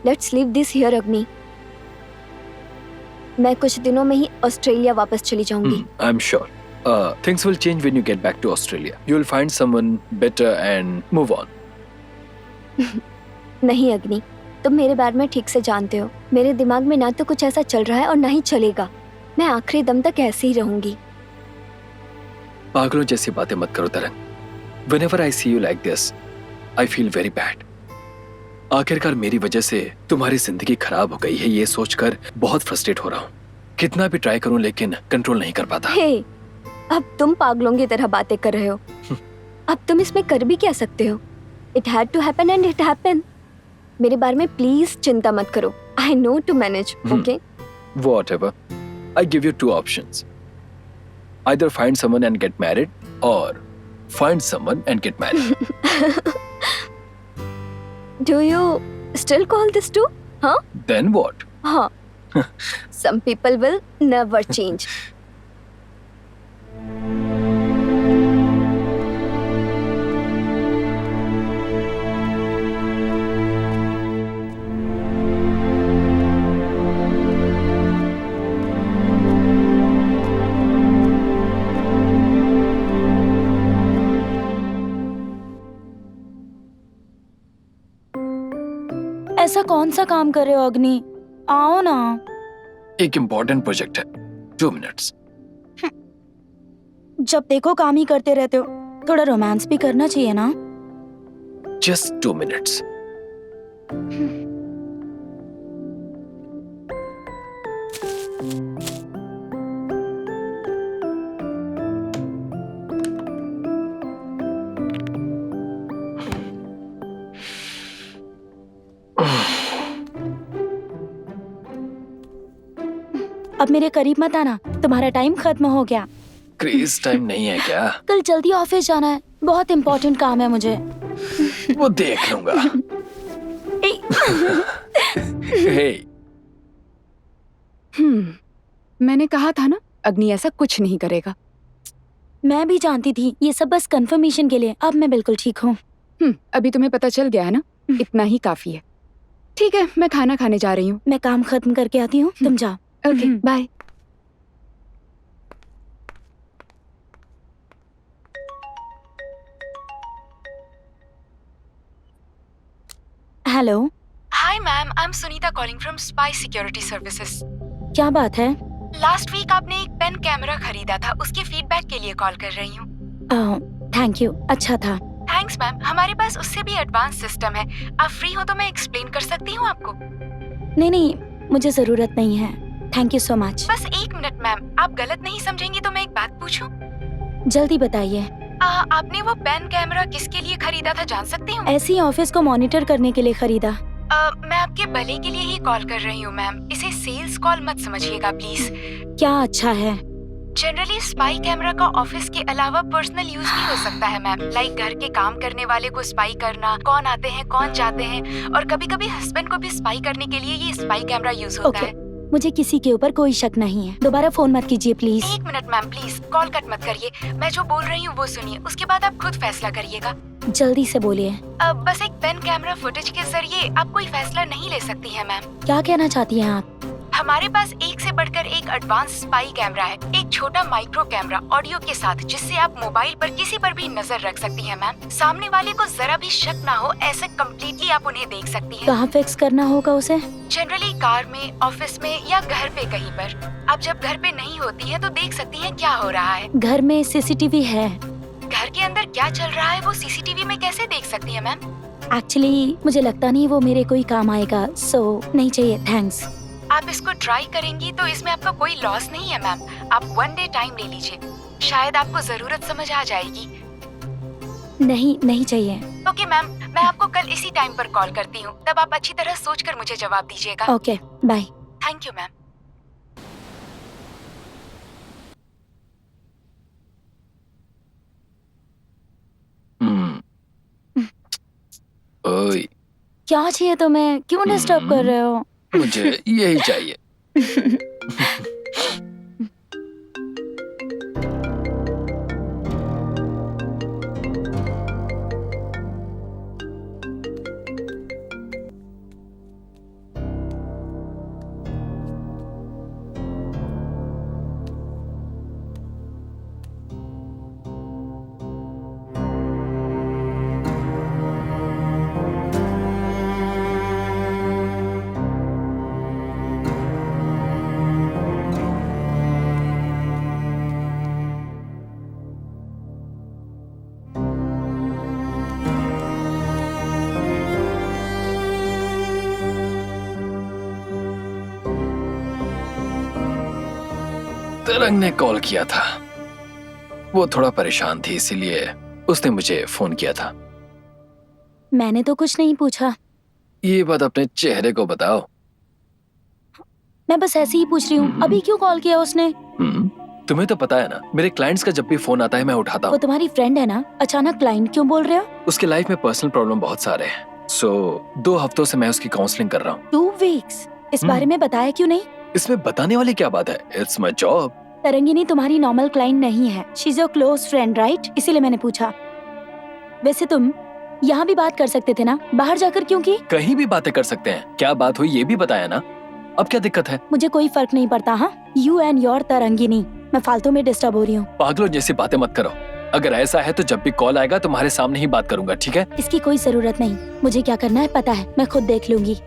Let's leave this here, अग्नि. मैं कुछ दिनों में ही ऑस्ट्रेलिया वापस चली जाऊंगी. I'm sure. Things will change when you get back to Australia. You'll find someone better and move on. नहीं अग्नि, तुम मेरे बारे में ठीक से जानते हो. मेरे दिमाग में ना तो कुछ ऐसा चल रहा है और ना ही चलेगा. मैं आखिरी दम तक ऐसे ही रहूंगी. पागलों जैसी बातें मत करो तरंग. Whenever I see you like this, I feel very bad. आखिरकार मेरी वजह से तुम्हारी जिंदगी खराब हो गई है ये सोचकर बहुत फ्रस्ट्रेट हो रहा हूँ. कितना भी ट्राई करूँ लेकिन कंट्रोल नहीं कर पाता. हे, अब तुम पागलों की तरह बातें कर रहे हो. अब तुम इसमें कर भी क्या सकते हो. It had to happen and it happened. मेरे बारे में प्लीज चिंता मत करो. I know to manage, okay? Whatever. I give you 2 options. Either find someone and get married or find someone and get married. Do you still call this true? Huh? Then what? हाँ. Some people will never change. ऐसा कौन सा काम कर रहे हो अग्नि? आओ ना. एक इम्पोर्टेंट प्रोजेक्ट है. 2 मिनट्स. जब देखो काम ही करते रहते हो. थोड़ा रोमांस भी करना चाहिए ना. Just 2 minutes. अब मेरे करीब मत आना. तुम्हारा टाइम खत्म हो गया. क्रेज टाइम नहीं है क्या? कल जल्दी ऑफिस जाना है. बहुत इम्पोर्टेंट काम है मुझे. वो देख लूंगा. Hey, मैंने कहा था ना, अग्नि ऐसा कुछ नहीं करेगा। मैं भी जानती थी, ये सब बस कंफर्मेशन के लिए। अब मैं बिल्कुल ठीक हूँ। अभी तुम्हें पता चल गया है ना, इतना ही काफी है। ठीक है, मैं खाना खाने जा रही हूँ। मैं काम खत्म करके आती हूँ, तुम जाओ। Okay, bye. Hello, hi ma'am, I am Sunita calling from spy security services. क्या बात है? लास्ट वीक आपने एक पेन कैमरा खरीदा था, उसके फीडबैक के लिए कॉल कर रही हूँ। थैंक यू, अच्छा था। थैंक्स मैम, हमारे पास उससे भी एडवांस सिस्टम है। आप फ्री हो तो मैं एक्सप्लेन कर सकती हूँ आपको। नहीं नहीं, मुझे जरूरत नहीं है, थैंक यू सो मच। बस 1 मिनट मैम, आप गलत नहीं समझेंगी तो मैं एक बात पूछूं? जल्दी बताइए। आपने वो पेन कैमरा किसके लिए खरीदा था, जान सकती हूँ? ऐसी ऑफिस को मॉनिटर करने के लिए खरीदा। मैं आपके भले के लिए ही कॉल कर रही हूँ मैम, इसे सेल्स कॉल मत समझिएगा प्लीज। क्या अच्छा है? जनरली स्पाई कैमरा का ऑफिस के अलावा पर्सनल यूज भी हो सकता है मैम, लाइक घर के काम करने वाले को स्पाई करना, कौन आते हैं कौन जाते हैं, और कभी कभी हस्बैंड को भी स्पाई करने के लिए ये स्पाई कैमरा यूज होता है। मुझे किसी के ऊपर कोई शक नहीं है। दोबारा फोन मत कीजिए please. 1 minute ma'am please, call cut मत करिए। मैं जो बोल रही हूँ वो सुनिए, उसके बाद आप खुद फैसला करिएगा। जल्दी से बोलिए। बस एक पेन कैमरा फुटेज के जरिए आप कोई फैसला नहीं ले सकती हैं मैम। क्या कहना चाहती हैं आप? हमारे पास एक से बढ़कर एक एडवांस स्पाई कैमरा है, एक छोटा माइक्रो कैमरा ऑडियो के साथ, जिससे आप मोबाइल पर किसी पर भी नजर रख सकती हैं मैम। सामने वाले को जरा भी शक ना हो, ऐसे कम्प्लीटली आप उन्हें देख सकती हैं। कहाँ फिक्स करना होगा उसे? जनरली कार में, ऑफिस में या घर पे कहीं पर। आप जब घर पे नहीं होती हैं तो देख सकती हैं क्या हो रहा है। घर में सीसीटीवी है। घर के अंदर क्या चल रहा है वो सीसीटीवी में कैसे देख सकती है मैम? एक्चुअली मुझे लगता नहीं वो मेरे कोई काम आएगा, सो नहीं चाहिए, थैंक्स। आप इसको ट्राई करेंगी तो इसमें आपका कोई लॉस नहीं है मैम। आप 1 डे टाइम ले लीजिए, शायद आपको जरूरत समझ आ जाएगी। नहीं, नहीं चाहिए। ओके मैम, मैं आपको कल इसी टाइम पर कॉल करती हूँ, तब आप अच्छी तरह सोचकर मुझे जवाब दीजिएगा। Okay, bye. Thank you ma'am. ओए, क्या चाहिए तुम्हें? क्यों डिस्टर्ब कर रहे हो? मुझे यही चाहिए। तरंग ने कॉल किया था, वो थोड़ा परेशान थी, इसीलिए उसने मुझे फोन किया था। मैंने तो कुछ नहीं पूछा। ये बात अपने चेहरे को बताओ। मैं बस ऐसे ही पूछ रही हूँ, अभी क्यों कॉल किया उसने? तुम्हें तो पता है ना, मेरे क्लाइंट्स का जब भी फोन आता है मैं उठाता वो हूँ। तुम्हारी फ्रेंड है ना, अचानक क्लाइंट क्यों बोल रहे हो? उसके लाइफ में पर्सनल प्रॉब्लम बहुत सारे हैं, सो 2 हफ्तों से मैं उसकी काउंसलिंग कर रहा हूँ। 2 वीक्स? इस बारे में बताया क्यों नहीं? इसमें बताने वाली क्या बात है, इट्स माई जॉब। तरंगिनी तुम्हारी नॉर्मल क्लाइंट नहीं है, she is your close friend, right? इसीलिए मैंने पूछा। वैसे तुम यहाँ भी बात कर सकते थे ना, बाहर जाकर क्यों की? कहीं भी बातें कर सकते हैं, क्या बात हुई ये भी बताया ना, अब क्या दिक्कत है? मुझे कोई फर्क नहीं पड़ता। हाँ, यू एंड योर तरंगिनी। मैं फालतू में डिस्टर्ब हो रही हूँ। पागलों जैसी बातें मत करो। अगर ऐसा है तो जब भी कॉल आएगा तुम्हारे सामने ही बात करूंगा, ठीक है? इसकी कोई जरूरत नहीं, मुझे क्या करना है पता है, मैं खुद देख लूंगी।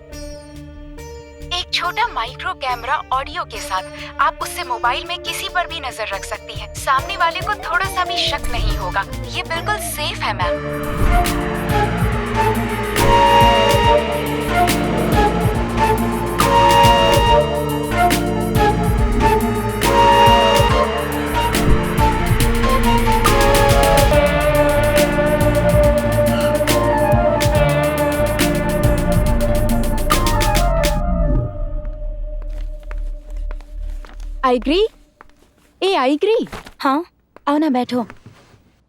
एक छोटा माइक्रो कैमरा ऑडियो के साथ आप उससे मोबाइल में किसी पर भी नजर रख सकती हैं। सामने वाले को थोड़ा सा भी शक नहीं होगा। ये बिल्कुल सेफ है ma'am. I agree. I agree. हाँ, आओ ना, बैठो।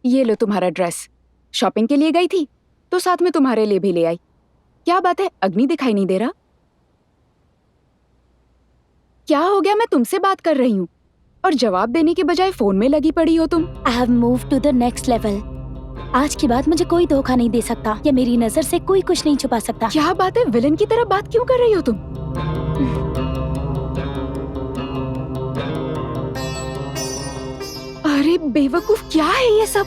ये लो तुम्हारा ड्रेस। शॉपिंग के लिए गई थी तो साथ में तुम्हारे लिए भी ले आई। क्या बात है, अग्नि दिखाई नहीं दे रहा? क्या हो गया? मैं तुमसे बात कर रही हूँ और जवाब देने के बजाय फोन में लगी पड़ी हो तुम। I have moved to the next level. आज के बाद मुझे कोई धोखा नहीं दे सकता या मेरी नजर से कोई कुछ नहीं छुपा सकता। क्या बात है? विलन की तरह बात क्यों कर रही हो तुम? अरे बेवकूफ, क्या है ये सब?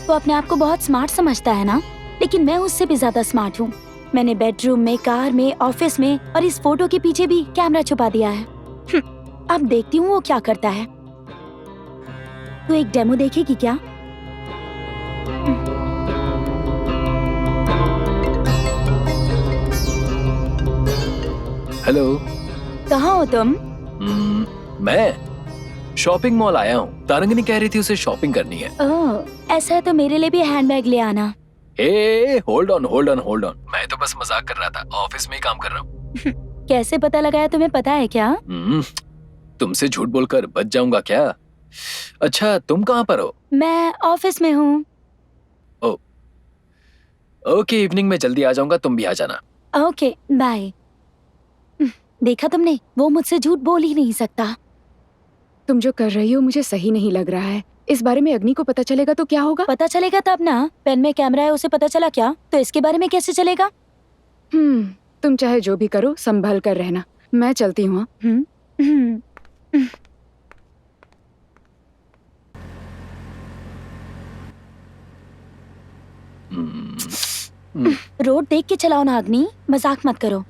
वो अपने आप को बहुत स्मार्ट समझता है ना, लेकिन मैं उससे भी ज्यादा स्मार्ट हूँ। मैंने बेडरूम में, कार में, ऑफिस में और इस फोटो के पीछे भी कैमरा छुपा दिया है। अब देखती हूँ वो क्या करता है। तू एक डेमो देखेगी क्या? हेलो। कहाँ हो तुम? मैं शॉपिंग मॉल आया हूँ। तारंगिनी कह रही थी उसे शॉपिंग करनी है। ओह, ऐसा है तो मेरे लिए भी हैंडबैग ले आना। ए, hold on hold on hold on. मैं तो बस मजाक कर रहा था, ऑफिस में ही काम कर रहा हूँ। कैसे पता लगाया तुम्हें पता है क्या? तुमसे झूठ बोलकर बच जाऊंगा क्या? अच्छा, तुम कहाँ पर हो? मैं ऑफिस में हूँ। ओके, इवनिंग में जल्दी आ जाऊंगा, तुम भी आ जाना। Okay, bye. देखा तुमने, वो मुझसे झूठ बोल ही नहीं सकता। तुम जो कर रही हो मुझे सही नहीं लग रहा है। इस बारे में अग्नि को पता चलेगा तो क्या होगा? पता चलेगा तब ना। पेन में कैमरा है, उसे पता चला क्या? तो इसके बारे में कैसे चलेगा? तुम चाहे जो भी करो, संभल कर रहना। मैं चलती हूँ। रोड देख के चलाओ ना अग्नि, मजाक मत करो।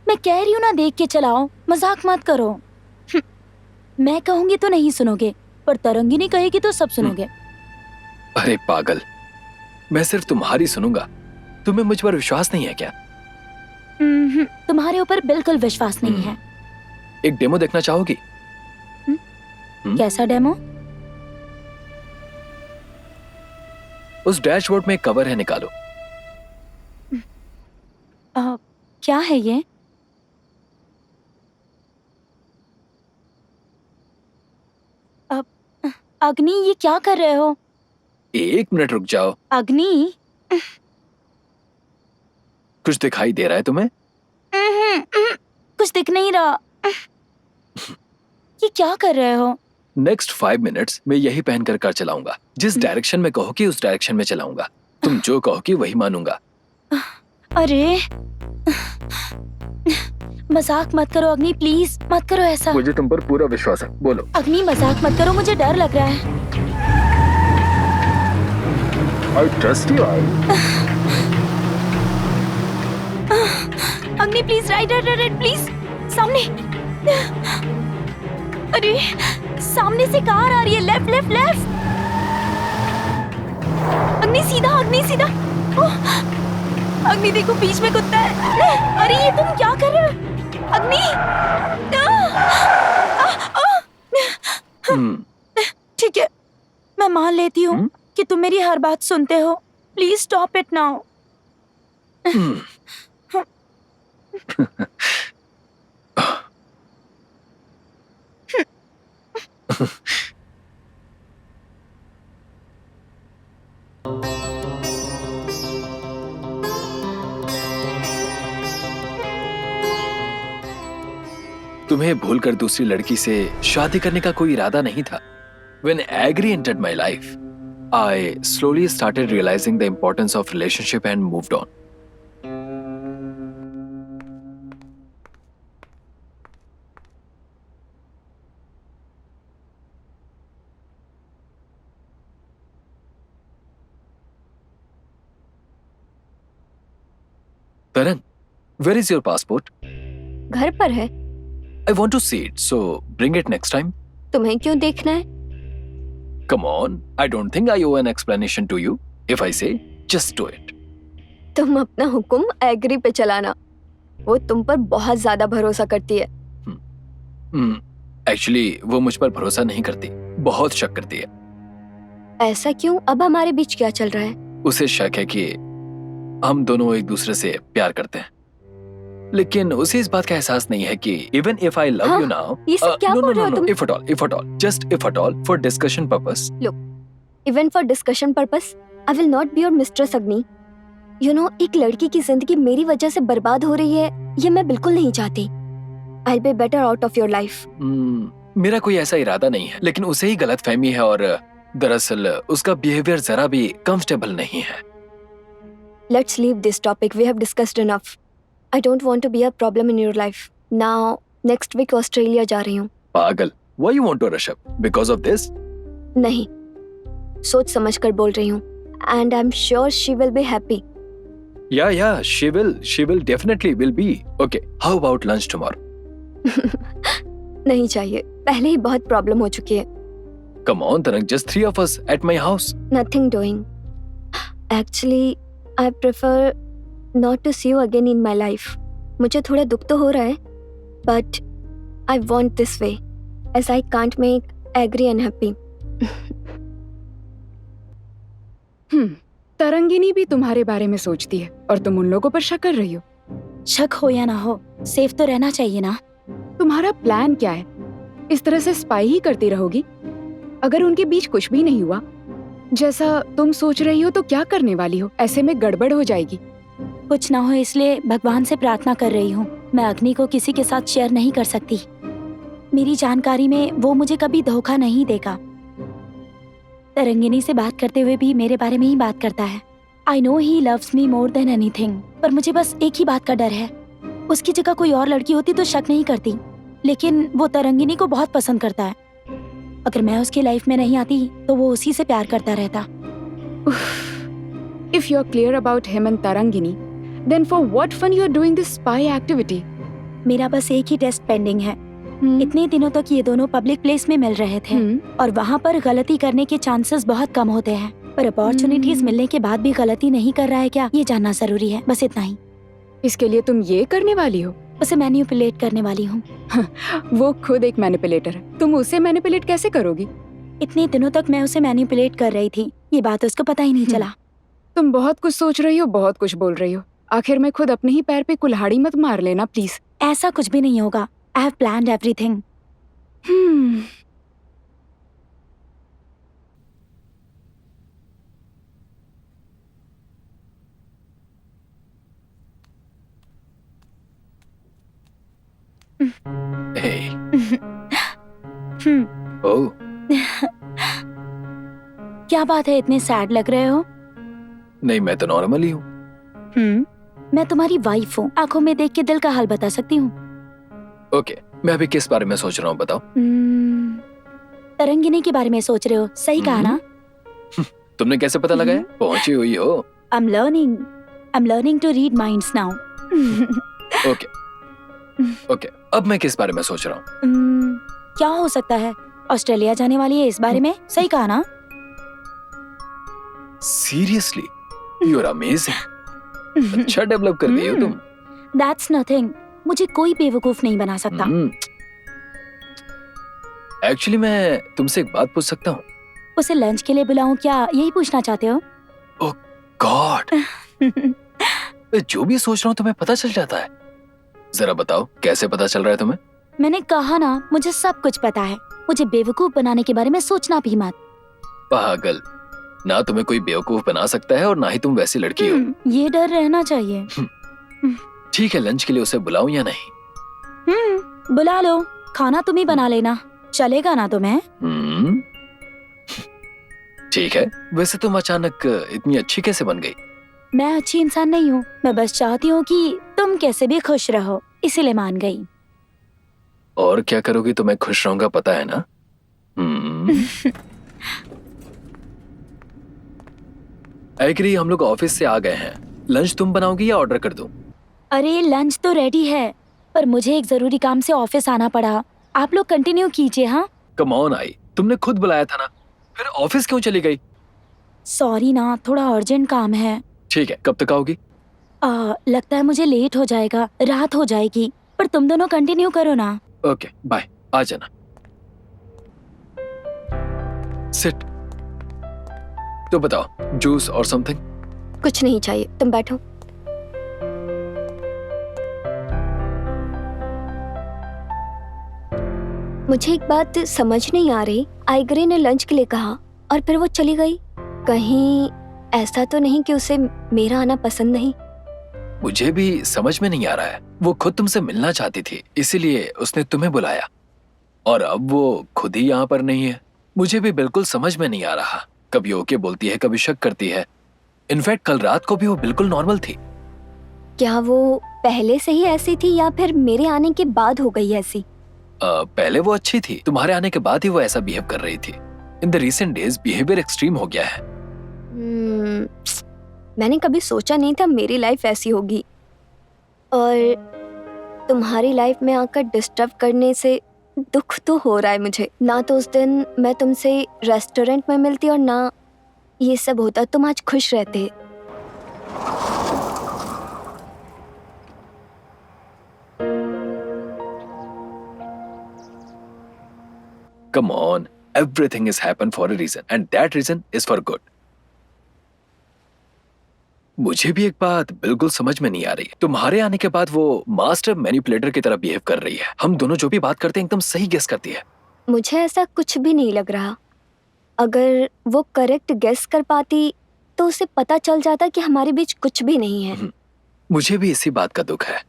मैं कह रही हूँ ना, देख के चलाओ, मजाक मत करो। मैं कहूंगी तो नहीं सुनोगे, पर तरंगिनी कहेगी तो सब सुनोगे। अरे पागल, मैं सिर्फ तुम्हारी सुनूंगा। तुम्हें मुझ पर विश्वास नहीं है क्या? तुम्हारे ऊपर बिल्कुल विश्वास नहीं है। एक डेमो देखना चाहोगी? कैसा डेमो? उस डैशबोर्ड में कवर है, निकालो। क्या है ये? अग्नि, ये क्या कर रहे हो? एक मिनट रुक जाओ। अग्नि, कुछ दिखाई दे रहा है तुम्हें? कुछ दिख नहीं रहा। ये क्या कर रहे हो? नेक्स्ट 5 मिनट्स में यही पहनकर कार चलाऊंगा। जिस डायरेक्शन में कहोगी उस डायरेक्शन में चलाऊंगा। तुम जो कहोगी वही मानूंगा। अरे मजाक मत करो अग्नि, प्लीज मत करो ऐसा। मुझे तुम पर पूरा विश्वास है, बोलो। अग्नि मजाक मत करो, मुझे डर लग रहा है। I trust you. अग्नि please, right right right, please. सामने, अरे सामने से कार आ रही है। Left left left. अग्नि सीधा, अग्नि सीधा। अग्नि देखो, बीच में कुत्ता है। अरे ये तुम क्या कर रहे हो अग्नि? ठीक है, मैं मान लेती हूँ कि तुम मेरी हर बात सुनते हो। Please stop it now. तुम्हें भूलकर दूसरी लड़की से शादी करने का कोई इरादा नहीं था। When Agri entered my life, I slowly started realizing the importance of relationship and moved on. Tarang, where is your passport? घर पर है। I want to see it, so bring it next time. तुम्हें क्यों देखना है? Come on, I don't think I owe an explanation to you. If I say, just do it. तुम अपना हुक्म एग्री पे चलाना। वो तुम पर बहुत ज्यादा भरोसा करती है। Actually, वो मुझ पर भरोसा नहीं करती, बहुत शक करती है। ऐसा क्यों? अब हमारे बीच क्या चल रहा है? उसे शक है कि हम दोनों एक दूसरे से प्यार करते हैं, लेकिन उसे इस बात का एहसास नहीं है कि even if I love you now, ये सब क्या बोल रहे हो तुम? if at all, just if at all, for discussion purpose. Look, even for discussion purpose, I will not be your mistress Agni. एक लड़की की जिंदगी मेरी वजह से बर्बाद हो रही है, ये मैं बिल्कुल नहीं चाहती। I'll be better out of your life. मेरा कोई ऐसा इरादा नहीं है, लेकिन उसे ही गलत फहमी है और दरअसल उसका बिहेवियर जरा भी कंफर्टेबल नहीं है। Let's leave this topic. We have discussed enough. I don't want to be a problem in your life. Now, next week Australia जा रही हूँ। पागल, why you want to rush up? Because of this? नहीं, सोच समझ कर बोल रही हूँ। And I'm sure she will be happy. Yeah, she will definitely will be. Okay, how about lunch tomorrow? नहीं चाहिए, पहले ही बहुत प्रॉब्लम हो चुकी है। Come on, Tarang, just 3 of us at my house. Nothing doing. Actually, I prefer not to see you again in my life. मुझे थोड़ा दुख तो हो रहा है, but I want this way, as I can't make Agri unhappy. Tarangini भी तुम्हारे बारे में सोचती है और तुम उन लोगों पर शक कर रही हो। शक हो या ना हो, सेफ तो रहना चाहिए ना। तुम्हारा प्लान क्या है? इस तरह से स्पाई ही करती रहोगी? अगर उनके बीच कुछ भी नहीं हुआ जैसा तुम सोच रही हो तो क्या करने वाली हो? ऐसे में गड़बड़ हो जाएगी। कुछ ना हो इसलिए भगवान से प्रार्थना कर रही हूँ। मैं अग्नि को किसी के साथ शेयर नहीं कर सकती। मेरी जानकारी में वो मुझे कभी धोखा नहीं देगा। तरंगिनी से बात करते हुए भी मेरे बारे में ही बात करता है। I know he loves me more than anything, पर मुझे बस एक ही बात का डर है। उसकी जगह कोई और लड़की होती तो शक नहीं करती, लेकिन वो तरंगिनी को बहुत पसंद करता है। अगर मैं उसकी लाइफ में नहीं आती तो वो उसी से प्यार करता रहता। If you're clear about him and Tarangini, then for what fun you're doing this spy activity? मेरा बस एक ही टेस्ट पेंडिंग है। इतने दिनों तक ये दोनों पब्लिक प्लेस में मिल रहे थे और वहाँ पर गलती करने के चांसेस बहुत कम होते हैं, पर अपॉर्चुनिटीज मिलने के बाद भी गलती नहीं कर रहा है क्या, ये जानना जरूरी है। बस इतना ही। इसके लिए तुम ये करने वाली हो? उसे मैनिपुलेट करने वाली हूँ। वो खुद एक मैनिपुलेटर है, तुम उसे मैनिपुलेट कैसे करोगी? इतने दिनों तक मैं उसे मैनिपुलेट कर रही थी, ये बात उसको पता ही नहीं चला। तुम बहुत कुछ सोच रही हो, बहुत कुछ बोल रही हो। आखिर में खुद अपने ही पैर पे कुल्हाड़ी मत मार लेना प्लीज। ऐसा कुछ भी नहीं होगा। I have planned everything. Hey. Oh. क्या बात है, इतने सैड लग रहे हो? नहीं, मैं तो नॉर्मल ही हूँ। मैं तुम्हारी वाइफ हूँ, आंखों में देख के दिल का हाल बता सकती हूँ। ओके, मैं अभी किस बारे में सोच रहा हूँ बताओ? तरंगिनी के बारे में सोच रहे हो, सही कहा ना? तुमने कैसे पता लगाया? पहुंची हुई हो। I'm learning to read minds now. Okay, अब मैं किस बारे में सोच रहा हूँ? क्या हो सकता है? ऑस्ट्रेलिया जाने वाली है इस बारे में, सही कहा ना? Seriously, you are amazing. अच्छा डेवलप कर गई हो तुम। That's nothing. मुझे कोई बेवकूफ नहीं बना सकता। एक्चुअली मैं तुमसे एक बात पूछ सकता हूँ? उसे लंच के लिए बुलाऊं क्या, यही पूछना चाहते हो? ओह गॉड, जो भी सोच रहा हूँ तुम्हें पता चल जाता है। जरा बताओ कैसे पता चल रहा है तुम्हें? मैंने कहा ना, मुझे सब कुछ पता है। मुझे बेवकूफ बनाने के बारे में सोचना भी मत। पागल, ना तुम्हें कोई बेवकूफ बना सकता है और ना ही तुम वैसी लड़की हो। ये डर रहना चाहिए। ठीक है, लंच के लिए उसे बुलाऊं या नहीं? बुला लो, खाना तुम ही बना लेना, चलेगा ना तुम्हें? ठीक है। वैसे तुम अचानक इतनी अच्छी कैसे बन गई? मैं अच्छी इंसान नहीं हूँ, मैं बस चाहती हूँ कि तुम कैसे भी खुश रहो, इसीलिए मान गई। और क्या करोगी तो मैं खुश रहूंगा, पता है ना? एग्री, हम लोग ऑफिस से आ गए हैं। लंच तुम बनाओगी या ऑर्डर कर दूं? अरे लंच तो रेडी है, पर मुझे एक जरूरी काम से ऑफिस आना पड़ा। आप लोग कंटिन्यू कीजिए। हाँ, कम ऑन आई, तुमने खुद बुलाया था ना, फिर ऑफिस क्यों चली गई? सॉरी ना, थोड़ा अर्जेंट काम है। ठीक है, कब तक आओगी? लगता है मुझे लेट हो जाएगा, रात हो जाएगी, पर तुम दोनों कंटिन्यू करो ना। ओके बाय, आ जाना। सिट। तो बताओ, जूस और समथिंग? कुछ नहीं चाहिए, तुम बैठो। मुझे एक बात समझ नहीं आ रही। आइग्रे ने लंच के लिए कहा और फिर वो चली गई। कहीं ऐसा तो नहीं कि उसे मेरा आना पसंद नहीं? मुझे भी समझ में नहीं आ रहा है। वो खुद तुमसे मिलना चाहती थी, इसीलिए उसने तुम्हें बुलाया, और अब वो खुद ही यहाँ पर नहीं है। मुझे भी बिल्कुल समझ में नहीं आ रहा। कभी ओके बोलती है, कभी शक करती है। इनफैक्ट कल रात को भी वो बिल्कुल नॉर्मल थी। क्या वो पहले से ही ऐसी थी या फिर मेरे आने के बाद हो गई ऐसी? पहले वो अच्छी थी, तुम्हारे आने के बाद ही वो ऐसा बिहेव कर रही थी। In the recent days behaviour extreme हो गया है। मैंने कभी सोचा नहीं था मेरी लाइफ ऐसी होगी, और तुम्हारी लाइफ में आकर डिस्टर्ब करने से दुख तो हो रहा है मुझे। ना तो उस दिन मैं तुमसे रेस्टोरेंट में मिलती और ना ये सब होता, तुम आज खुश रहते। Come on, everything has happened for a reason, and that reason is for good. मुझे भी एक बात बिल्कुल समझ में नहीं आ रही। तुम्हारे आने के बाद वो मास्टर मैनिपुलेटर की तरह बिहेव कर रही है। हम दोनों जो भी बात करते हैं एकदम सही गेस करती है। मुझे ऐसा कुछ भी नहीं लग रहा। अगर वो करेक्ट गेस कर पाती तो उसे पता चल जाता कि हमारे बीच कुछ भी नहीं है। मुझे भी इसी बात का दुख है।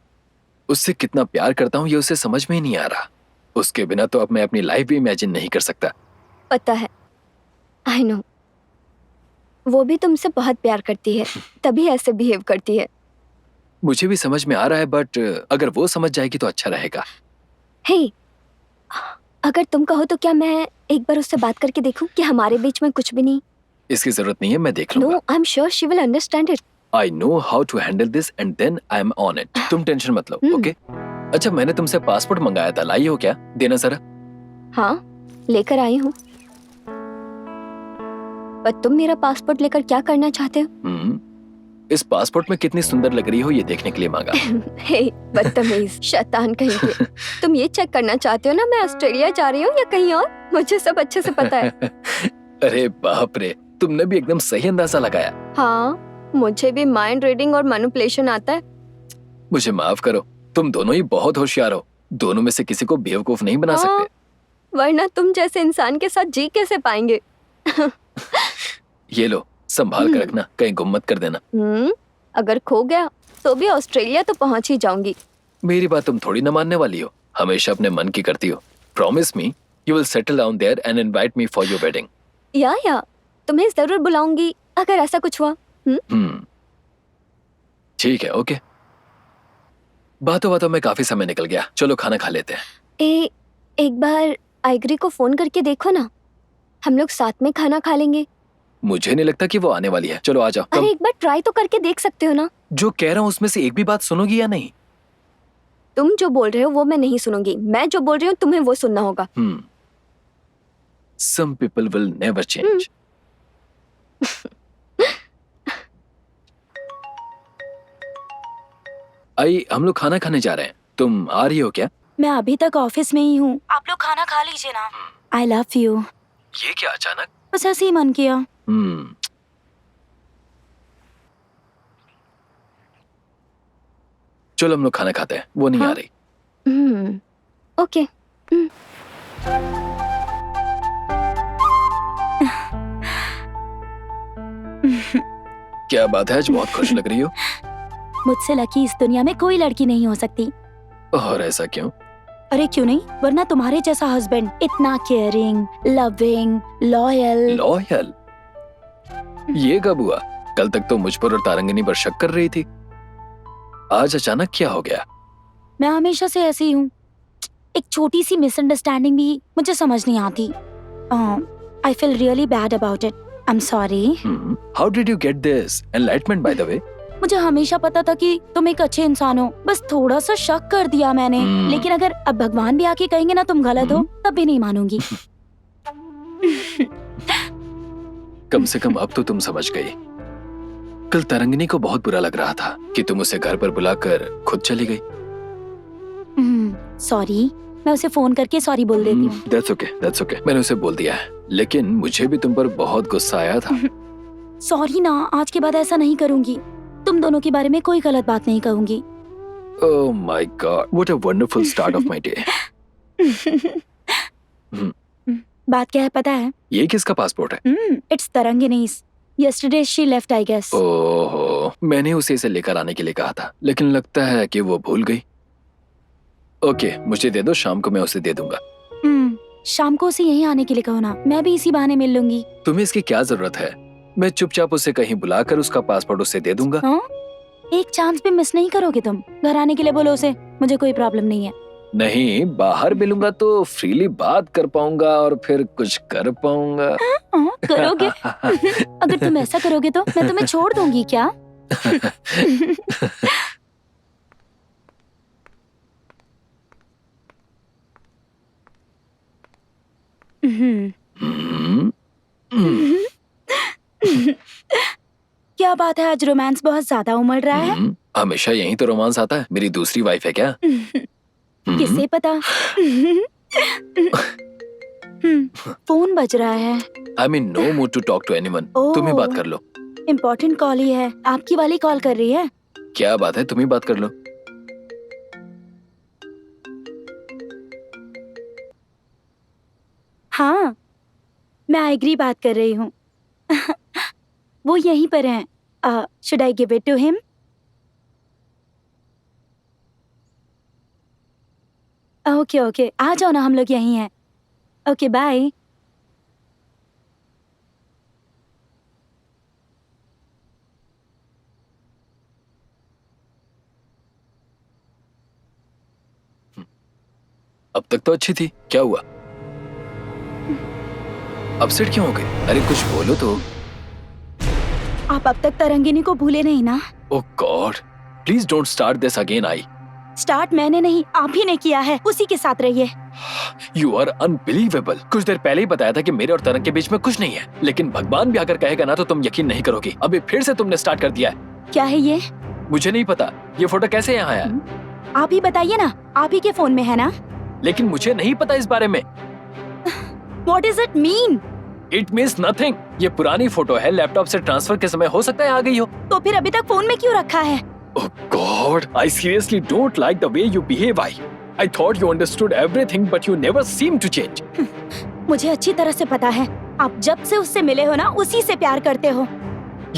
उससे कितना प्यार करता हूँ ये उसे समझ में ही नहीं आ रहा। उसके बिना तो अब मैं अपनी लाइफ भी इमेजिन नहीं कर सकता। पता है, आई नो, वो भी तुमसे बहुत प्यार करती है, तभी ऐसे बिहेव करती है। मुझे भी समझ में आ रहा है, बट अगर वो समझ जाएगी तो अच्छा रहेगा। हे, अगर तुम कहो तो क्या मैं एक बार उससे बात करके देखूं कि हमारे बीच में कुछ भी नहीं? इसकी जरूरत नहीं है, मैं देख लूंगा। No, I am sure she will understand it. I know how to handle this and then I am on it. तुम टेंशन मत लो, ओके? अच्छा, मैंने तुमसे पासपोर्ट मंगाया था, लाई हो क्या? देना जरा। हाँ, लेकर आई हूँ। पर तुम मेरा पासपोर्ट लेकर क्या करना चाहते हो? इस पासपोर्ट में कितनी सुंदर लग रही हो ये देखने के लिए मांगा। हे बदतमीज शैतान कहीं के। तुम ये चेक करना चाहते हो ना मैं ऑस्ट्रेलिया जा रही हूँ या कहीं और? मुझे सब अच्छे से पता है। अरे बाप रे, तुमने भी एकदम सही अंदाजा लगाया। हाँ, मुझे भी माइंड रीडिंग और मैनिपुलेशन आता है। मुझे माफ करो, तुम दोनों ही बहुत होशियार हो। दोनों में से किसी को बेवकूफ नहीं बना सकते। वरना तुम जैसे इंसान के साथ जी कैसे पाएंगे? ये लो, संभाल कर रखना, कहीं गुम मत कर देना। अगर खो गया तो भी ऑस्ट्रेलिया तो पहुंच ही जाऊंगी। मेरी बात तुम थोड़ी ना मानने वाली हो। हमेशा अपने मन की करती हो। Promise me you will settle down there and invite me for your wedding. या तुम्हें जरूर बुलाऊंगी अगर ऐसा कुछ हुआ। ठीक है, ओके। बातों बातों में काफी समय निकल गया, चलो खाना खा लेते हैं। एक बार आइग्री को फोन करके देखो ना, हम लोग साथ में खाना खा लेंगे। मुझे नहीं लगता कि वो आने वाली है। चलो आ जाओ। अरे एक बार ट्राई तो करके देख सकते हो ना। जो कह रहा हूँ उसमें से एक भी बात सुनोगी या नहीं? तुम जो बोल रहे हो वो मैं नहीं सुनूंगी, मैं जो बोल रही हूँ तुम्हें वो सुनना होगा। Some people will never change. आई, हम लोग खाना खाने जा रहे हैं। तुम आ रही हो क्या? मैं अभी तक ऑफिस में ही हूँ। आप लोग खाना खा लीजिए ना। आई लव यू। ये क्या अचानक? बस ऐसे ही मन किया। चलो हम लोग खाना खाते हैं। वो नहीं आ रही। ओके। क्या बात है, आज बहुत खुश लग रही हो। मुझसे लकी इस दुनिया में कोई लड़की नहीं हो सकती। और ऐसा क्यों? अरे क्यों नहीं, वरना तुम्हारे जैसा हस्बैंड इतना केयरिंग, लविंग, लॉयल। लॉयल? ये कब हुआ? कल तक तो मुझ पर और तारंगिनी पर शक कर रही थी। आज अचानक क्या हो गया? मैं हमेशा से ऐसी हूँ। एक छोटी सी मिसअंडरस्टैंडिंग भी मुझे समझ नहीं आती। I feel really bad about it. I am sorry. How did you get this enlightenment bye the वे? मुझे हमेशा पता था कि तुम एक अच्छे इंसान हो, बस थोड़ा सा शक कर दिया मैंने। लेकिन अगर अब भगवान भी आके कहेंगे ना तुम गलत हो, तब भी नहीं मानूंगी। कम से कम अब तो तुम समझ गई। कल तरंगिनी को बहुत बुरा लग रहा था कि तुम उसे घर पर बुलाकर खुद चली गई। सॉरी, मैं उसे फोन करके सॉरी बोल देती हूँ। That's okay. मैंने उसे बोल दिया है, लेकिन मुझे भी तुम पर बहुत गुस्सा आया था। सॉरी ना, आज के बाद ऐसा नहीं करूंगी। तुम दोनों के बारे में कोई गलत बात नहीं कहूंगी। Oh my God, what a wonderful start of my day. बात क्या है पता है? ये किसका पासपोर्ट है? It's तरंगिनी's। Yesterday she left, I guess. ओहो, मैंने उसे इसे लेकर आने के लिए कहा था, लेकिन लगता है कि वो भूल गई। ओके, मुझे दे दो, शाम को मैं उसे दे दूंगा। शाम को उसे यहीं आने के लिए कहो ना, मैं भी इसी बहाने मिल लूंगी। तुम्हें इसकी क्या जरूरत है? मैं चुपचाप उसे कहीं बुलाकर उसका पासपोर्ट उसे दे दूंगा। हाँ? एक चांस भी मिस नहीं करोगे तुम? घर आने के लिए बोलो उसे, मुझे कोई प्रॉब्लम नहीं है। नहीं, बाहर मिलूंगा तो फ्रीली बात कर पाऊंगा और फिर कुछ कर पाऊंगा। करोगे? अगर तुम ऐसा करोगे तो मैं तुम्हें छोड़ दूंगी क्या? क्या बात है, आज रोमांस बहुत ज्यादा उमड़ रहा है। हमेशा यही तो रोमांस आता है। मेरी दूसरी वाइफ है क्या? किसे पता? फोन बज रहा है। I mean no mood to talk to anyone. तुम ही बात कर लो। इम्पोर्टेंट कॉल ही है। आपकी वाली कॉल कर रही है। क्या बात है, तुम ही बात कर लो। हाँ, मैं आइग्री बात कर रही हूँ। वो यहीं पर हैं। Should I give it to him? Okay okay, आ जाओ ना, हम लोग यहीं हैं। Okay bye. अब तक तो अच्छी थी, क्या हुआ? अपसेट क्यों हो गई? अरे कुछ बोलो तो। आप अब तक तरंगिनी को भूले नहीं ना? Oh God, please don't start this again. I start मैंने नहीं, आप ही ने किया है। उसी के साथ रहिए। You are unbelievable. कुछ देर पहले ही बताया था कि मेरे और तरंग के बीच में कुछ नहीं है, लेकिन भगवान भी अगर कहेगा ना तो तुम यकीन नहीं करोगी। अभी फिर से तुमने स्टार्ट कर दिया है। क्या है ये? मुझे नहीं पता, ये फोटो कैसे यहाँ आया? आप ही बताइए ना, आप ही के फोन में है ना? लेकिन मुझे नहीं पता इस बारे में। What does it mean? It means nothing। ये पुरानी फोटो है, लैपटॉप से ट्रांसफर के समय हो सकता है आ गई हो। तो फिर अभी तक फोन में क्यों रखा है? Oh God, I seriously don't like the way you behave. I thought you understood everything, but you never seem to change. मुझे अच्छी तरह से पता है, आप जब से उससे मिले हो ना, उसी से प्यार करते हो।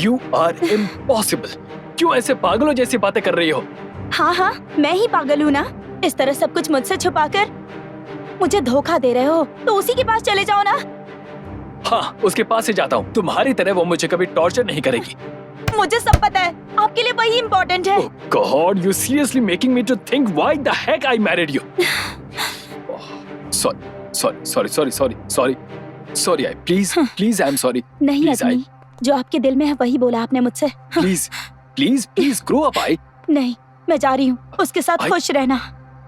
You are impossible। क्यों ऐसे पागलों जैसी बातें कर रही हो? हाँ हाँ, मैं ही पागल हूँ ना। इस तरह सब कुछ मुझसे छुपाकर मुझे धोखा दे रहे हो, तो उसी के पास चले जाओ ना। हाँ, उसके पास ही जाता हूँ। तुम्हारी तरह वो मुझे कभी टॉर्चर नहीं करेगी। मुझे सब पता है, आपके लिए वही इम्पोर्टेंट है। Oh God, you seriously making me to think why the heck I married you. Sorry. Please, I'm sorry. नहीं Please, अदमी, जो आपके दिल में है वही बोला आपने मुझसे। Please, grow up, I. नहीं, मैं जा रही हूँ। उसके साथ खुश रहना।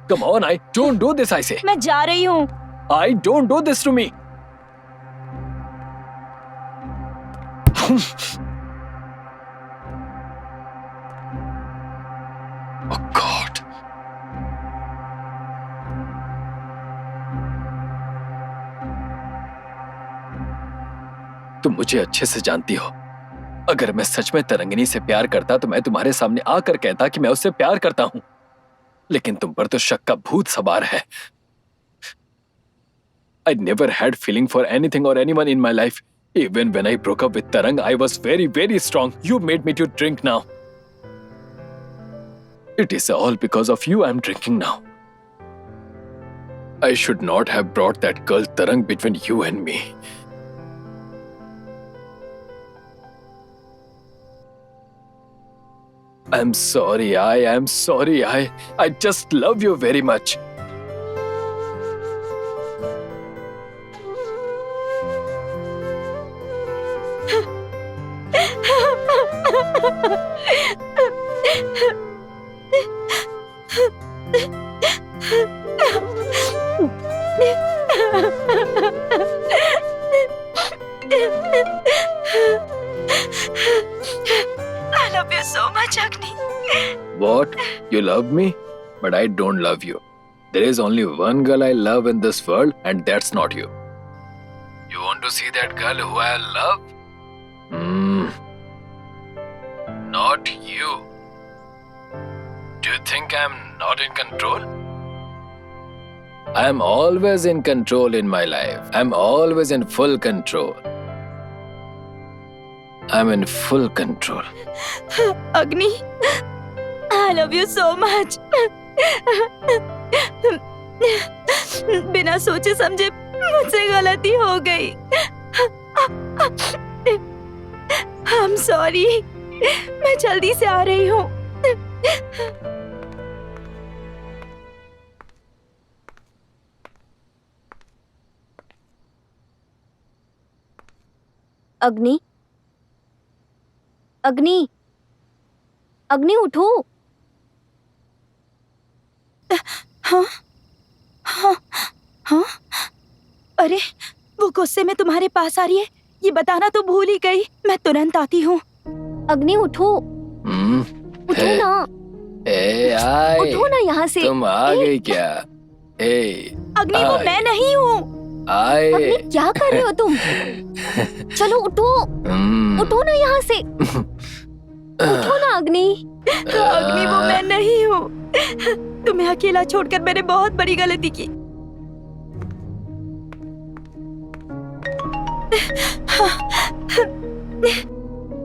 Come on, I don't do this, I say. मैं जा रही हूँ। I don't do this to me. Oh God. तुम मुझे अच्छे से जानती हो। अगर मैं सच में तरंगिनी से प्यार करता तो मैं तुम्हारे सामने आकर कहता कि मैं उससे प्यार करता हूं, लेकिन तुम पर तो शक का भूत सवार है। I never had feeling for anything or anyone in my life. Even when I broke up with Tarang, I was very, very strong. You made me to drink now. It is all because of you I'm drinking now. I should not have brought that girl Tarang between you and me. I'm sorry, I am sorry. I just love you very much. I love you so much, Agni. What? You love me? But I don't love you. There is only one girl I love in this world, and that's not you. You want to see that girl who I love? Not you. Do you think I'm not in control? I'm always in control in my life. I'm always in full control. I am in full control. Agni, I love you so much. बिना सोचे समझे मुझसे गलती हो गई। I am sorry. मैं जल्दी से आ रही हूँ। अग्नि, अग्नि, अग्नि उठो। हाँ हाँ हाँ। अरे, वो गुस्से में तुम्हारे पास आ रही है, ये बताना तो भूल ही गई। मैं तुरंत आती हूँ। अग्नि उठो, उठो ए, ना, ए आए, उठो ना यहाँ से। तुम आ गई क्या? ए अग्नि, वो आए। मैं नहीं हूँ। आए। अग्नि, क्या कर रहे हो तुम? चलो उठो, उठो ना यहाँ से। उठो ना अग्नि। अग्नि, वो मैं नहीं हूँ। तुम्हें अकेला छोड़कर मैंने बहुत बड़ी गलती की।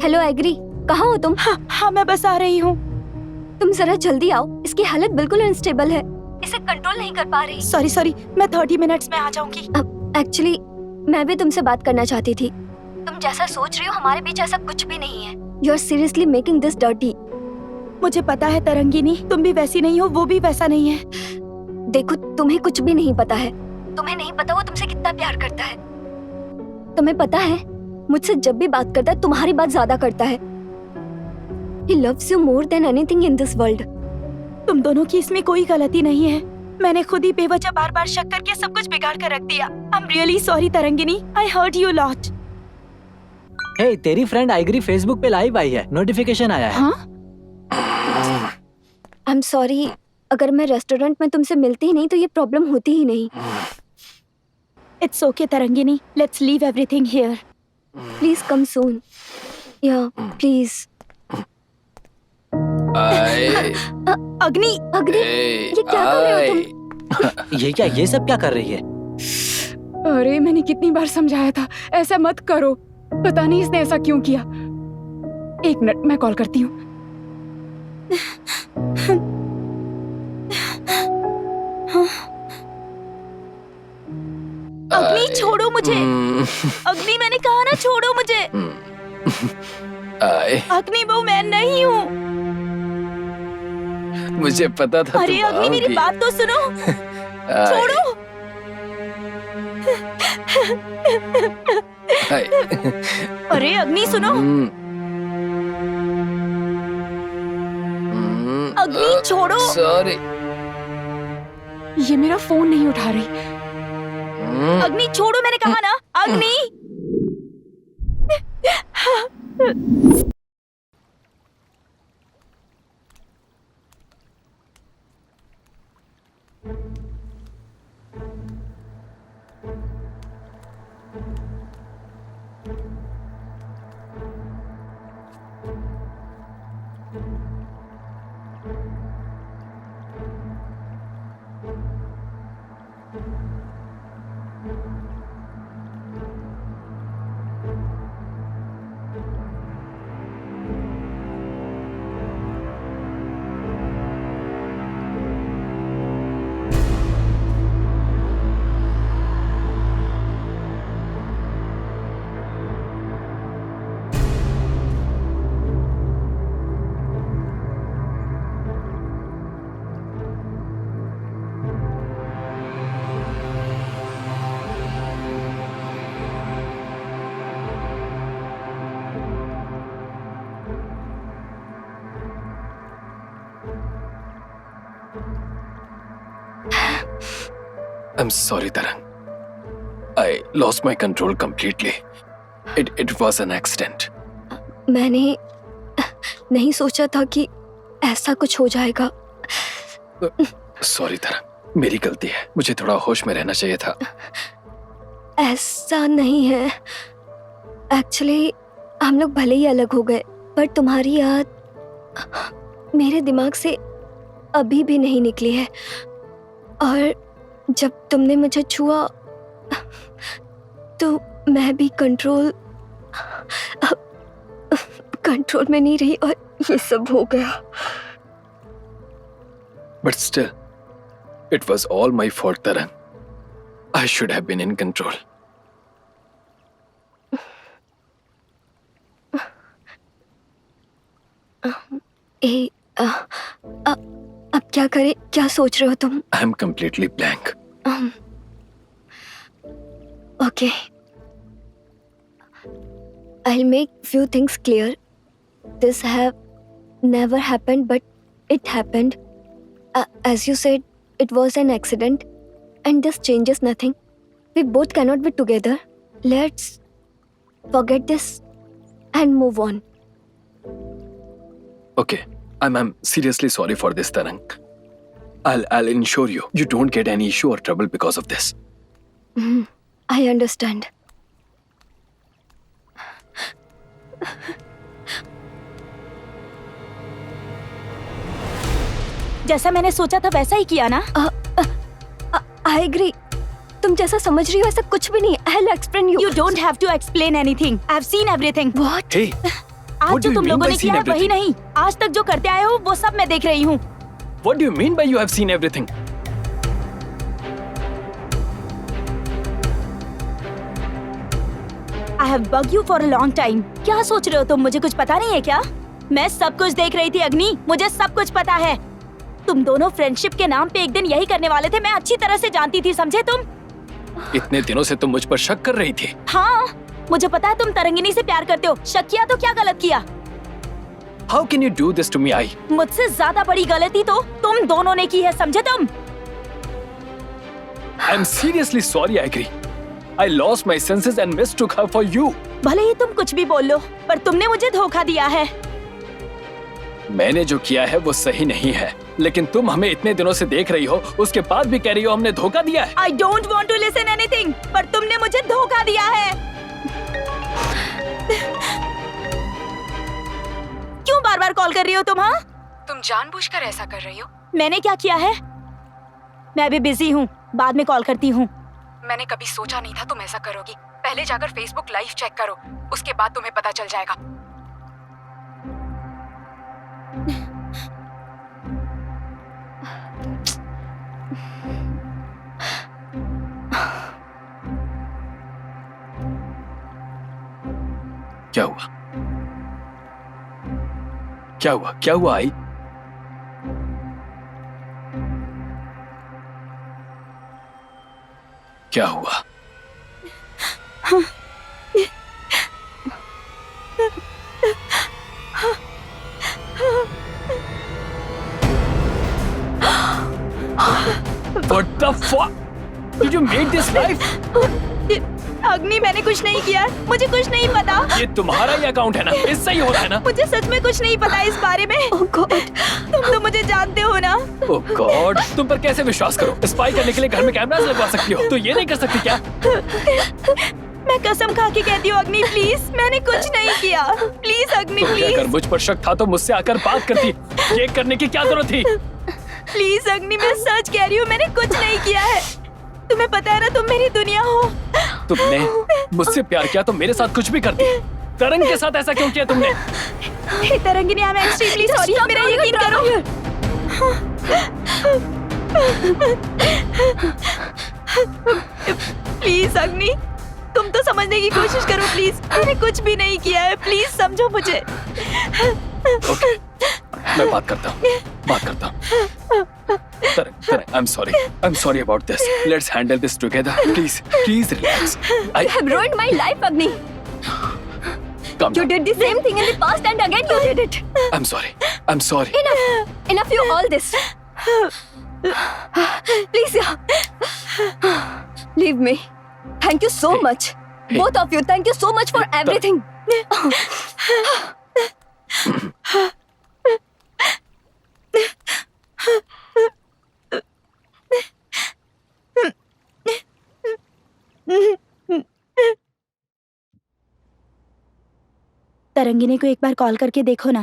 हेलो एग्री, कहाँ हो तुम? हाँ, मैं बस आ रही हूँ। तुम जरा जल्दी आओ, इसकी हालत बिल्कुल अनस्टेबल है, इसे कंट्रोल नहीं कर पा रही। सॉरी, मैं 30 मिनट्स में आ जाऊंगी। एक्चुअली मैं भी तुमसे बात करना चाहती थी। तुम जैसा सोच रही हो हमारे बीच ऐसा कुछ भी नहीं है। You are seriously making this dirty. मुझे पता है तरंगिनी, तुम भी वैसी नहीं हो, वो भी वैसा नहीं है। देखो, तुम्हें कुछ भी नहीं पता है। तुम्हें नहीं पता वो तुमसे कितना प्यार करता है। तुम्हें पता है मुझसे जब भी बात करता है तुम्हारी बात ज्यादा करता है। He loves you more than anything in this world. तुम दोनों की इसमें कोई गलती नहीं है। मैंने खुद ही बेवजह बार-बार शक करके सब कुछ बिगाड़ कर रख दिया। I'm really sorry Tarangini, I hurt you a lot. हे, तेरी फ्रेंड आइगरी फेसबुक पे लाइव आई है, नोटिफिकेशन आया है। हाँ? I'm sorry, अगर मैं रेस्टोरेंट में तुमसे मिलती ही नहीं तो ये प्रॉब्लम होती ही नहीं। It's okay Tarangini, let's leave everything here. Please come soon. Yeah, please. आए। अग्नि, अग्नि, ए, ये क्या कर रहे हो तुम? आए। ये क्या, ये सब क्या कर रही है? अरे मैंने कितनी बार समझाया था, ऐसा मत करो। पता नहीं इसने ऐसा क्यों किया। एक मिनट, मैं कॉल करती हूँ। अग्नि, छोड़ो मुझे। अग्नि, मैंने कहा ना, छोड़ो मुझे। आए। अग्नि, वो मैं नहीं हूँ। मुझे पता था अरे तुम अग्नि, मेरी आओगी। बात तो सुनो। आए। छोड़ो। आए। अरे अग्नि, सुनो। अग्नि, छोड़ो। सॉरी। ये मेरा फोन नहीं उठा रही। अग्नि, छोड़ो, मैंने कहा ना। अग्नि। I'm sorry, Tarang. I lost my control completely. It was an accident. मैंने नहीं सोचा था कि ऐसा कुछ हो जाएगा। Sorry, Tarang. मेरी गलती है। मुझे थोड़ा होश में रहना चाहिए था। ऐसा नहीं है। एक्चुअली हम लोग भले ही अलग हो गए, पर तुम्हारी याद मेरे दिमाग से अभी भी नहीं निकली है। और जब तुमने मुझे छुआ तो मैं भी कंट्रोल कंट्रोल में नहीं रही और ये सब हो गया। But still, it was all my fault, Tarang. I should have been in control. अब क्या करें? क्या सोच रहे हो तुम? I am completely blank. Okay. I'll make few things clear. This have never happened, but it happened. As you said, it was an accident, and this changes nothing. We both cannot be together. Let's forget this and move on. Okay, I'm seriously sorry for this, Tarang. I'll ensure you don't get any issue or trouble because of this. I understand. जैसा मैंने सोचा था वैसा ही किया ना? I agree. तुम जैसा समझ रही हो ऐसा कुछ भी नहीं. I'll explain you. You don't have to explain anything. I've seen everything. What? Hey, आज what do जो you तुम mean लोगों by ने seen किया है वही everything? नहीं. आज तक जो करते आए हो वो सब मैं देख रही हूँ. what do you mean by you have seen everything? I have bugged you for a long time. क्या सोच रहे हो तुम? मुझे कुछ पता नहीं है क्या? मैं सब कुछ देख रही थी अग्नि. मुझे सब कुछ पता है. तुम दोनों फ्रेंडशिप के नाम पे एक दिन यही करने वाले थे. मैं अच्छी तरह से जानती थी, समझे तुम? इतने दिनों से तुम मुझ पर शक कर रही थी. हाँ, मुझे पता है तुम तरंगिनी से प्यार करते हो. शक किया तो क्या गलत किया? How can you do this to me, I? मुझसे ज्यादा बड़ी गलती तो तुम दोनों ने की है, समझे तुम? I'm seriously sorry, I agree. I lost my senses and mistook her for you. भले ही तुम कुछ भी बोल लो, पर तुमने मुझे धोखा दिया है. मैंने जो किया है वो सही नहीं है, लेकिन तुम हमें इतने दिनों से देख रही हो, उसके बाद भी कह रही हो हमने धोखा दिया है. I don't want to listen anything, पर तुमने मुझे धोखा दिया है. क्यों बार-बार कॉल कर रही हो तुम? हाँ, तुम जानबूझकर ऐसा कर रही हो? मैंने क्या किया है? मैं अभी बिजी हूँ, बाद में कॉल करती हूँ. मैंने कभी सोचा नहीं था तुम ऐसा करोगी. पहले जाकर फेसबुक लाइव चेक करो, उसके बाद तुम्हें पता चल जाएगा. क्या हुआ? क्या हुआ? क्या हुआ आई? क्या हुआ? What the fuck? Did you make this live? अग्नि, मैंने कुछ नहीं किया. मुझे कुछ नहीं पता. ये तुम्हारा ही अकाउंट है ना? इससे ही होता है ना? मुझे सच में कुछ नहीं पता इस बारे में. Oh God. तुम तो मुझे जानते हो ना. Oh God, तुम पर कैसे विश्वास करो? स्पाई करने के लिए घर में कैमरास लगवा सकती हो, तो ये नहीं कर सकती क्या? मैं कसम खा के कहती हूँ अग्नि, प्लीज, मैंने कुछ नहीं किया. प्लीज अग्नि, तो प्लीज. अगर मुझ पर शक था तो मुझसे आकर बात करती. ये करने की क्या जरूरत थी? प्लीज अग्नि, मैं सच कह रही हूँ, मैंने कुछ नहीं किया है. तुम्हें पता है ना, तुम मेरी दुनिया हो. तुमने मुझसे प्यार किया तो मेरे साथ कुछ भी करती. तरंग के साथ ऐसा क्यों किया तुमने? Hey Tarangini, I am extremely sorry. मेरा यकीन करो. प्लीज अग्नि, तुम तो समझने की कोशिश करो प्लीज. मैंने कुछ भी नहीं किया है, प्लीज समझो मुझे. ओके, मैं बात करता हूँ. तरंग, I'm sorry about this. Let's handle this together. Please relax. You have ruined my life, Agni. Calm You down. did the same thing in the past and again you did it. I'm sorry. Enough you all this. Please, leave me. Thank you so much. Hey. Both of you, thank you so much for everything. Tarangini को एक बार call करके देखो ना.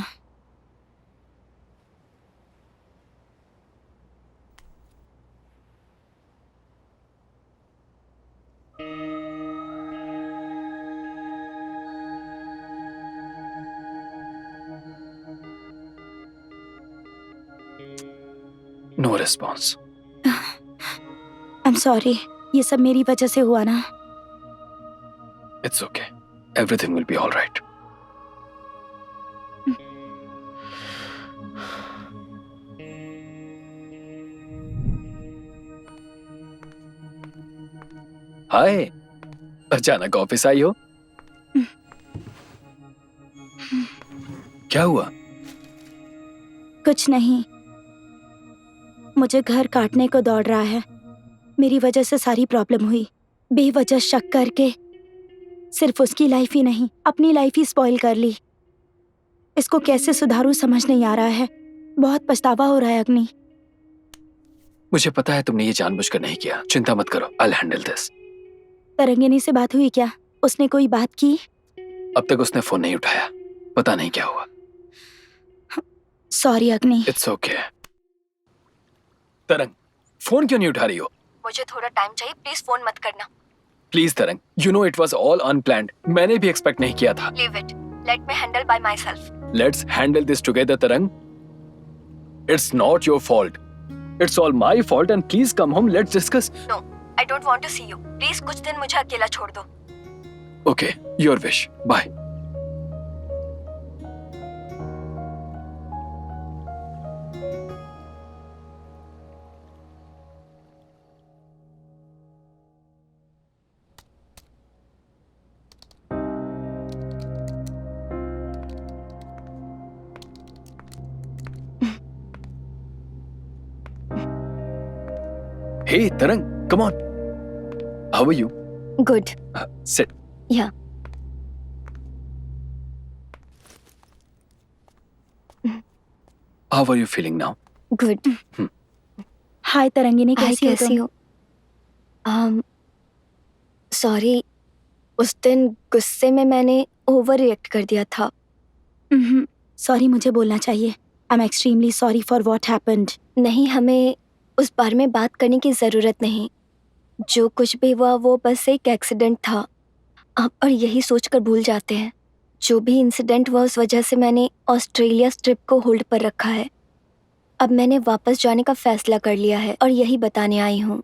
No response. I am sorry, ये सब मेरी वजह से हुआ ना। It's okay, everything will be all right. Hi, अचानक ऑफिस आई हो? क्या हुआ? कुछ नहीं, मुझे घर काटने को दौड़ रहा है। मेरी वजह से सारी प्रॉब्लम हुई। बेवजह शक करके सिर्फ उसकी लाइफ ही नहीं, अपनी लाइफ ही स्पॉइल कर ली। इसको कैसे सुधारूं समझ नहीं आ रहा है। बहुत पछतावा हो रहा है अग्नि। मुझे पता है तुमने ये जानबूझकर नहीं किया। चिंता मत करो, I will handle this. Tarangini से बात हुई क्या? उसने कोई बात की? अब तक उसने फोन नहीं उठाया, पता नहीं क्या हुआ। सॉरी अग्नि। It's okay. तरंग, फोन क्यों नहीं उठा रही हो? मुझे थोड़ा टाइम चाहिए, प्लीज फोन मत करना। Please Tarang, you know it was all unplanned. मैंने भी एक्सपेक्ट नहीं किया था। Leave it, let me handle by myself. Let's handle this together Tarang. It's not your fault, it's all my fault and please come home, let's discuss. No, I don't want to see you. Please कुछ दिन मुझे अकेला छोड़ दो। Okay, your wish, bye. Hey, Tarang, come on. How are you? Good. Sit. या How are you feeling now? Good. Hi Tarangini, hi, कैसी हो कैसी तुम? हो? सॉरी, उस दिन गुस्से में मैंने ओवर रिएक्ट कर दिया था। सॉरी, मुझे बोलना चाहिए। आई am extremely sorry for what happened. नहीं, हमें उस बारे में बात करने की ज़रूरत नहीं। जो कुछ भी हुआ वो बस एक एक्सीडेंट था। आप और यही सोचकर भूल जाते हैं। जो भी इंसिडेंट हुआ उस वजह से मैंने ऑस्ट्रेलिया ट्रिप को होल्ड पर रखा है। अब मैंने वापस जाने का फैसला कर लिया है और यही बताने आई हूँ।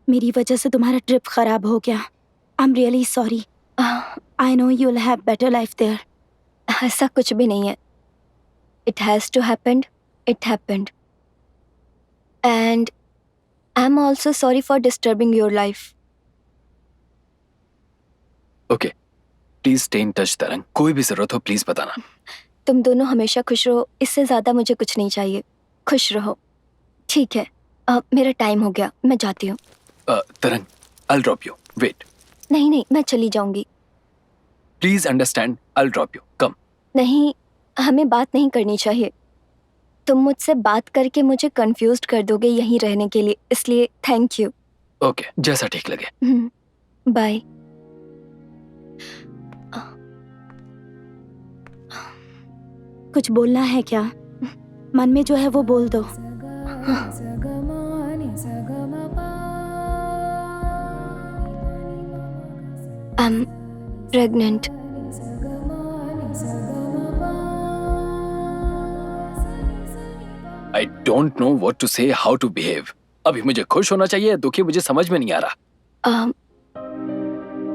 मेरी वजह से तुम्हारा ट्रिप खराब हो गया। I am really sorry. I know you will have better life there. ऐसा कुछ भी नहीं है। It has to happened, it happened. And I am also sorry for disturbing your life. Okay, please stay in touch, तरंग। कोई भी जरूरत हो प्लीज बताना। तुम दोनों हमेशा खुश रहो, इससे ज़्यादा मुझे कुछ नहीं चाहिए। खुश रहो। ठीक है, मेरा टाइम हो गया, मैं जाती हूँ। तरंग, I'll drop you. Wait. नहीं नहीं, मैं चली जाऊंगी। Please understand, I'll drop you. Come. नहीं, हमें बात नहीं करनी चाहिए। तुम मुझसे बात करके मुझे कंफ्यूज्ड कर दोगे यहीं रहने के लिए, इसलिए थैंक यू। Okay, जैसा ठीक लगे। बाय। कुछ बोलना है क्या? मन में जो है वो बोल दो। I am pregnant. I don't know what to say, how to behave. अभी मुझे खुश होना चाहिए, दुखी मुझे समझ में नहीं आ रहा।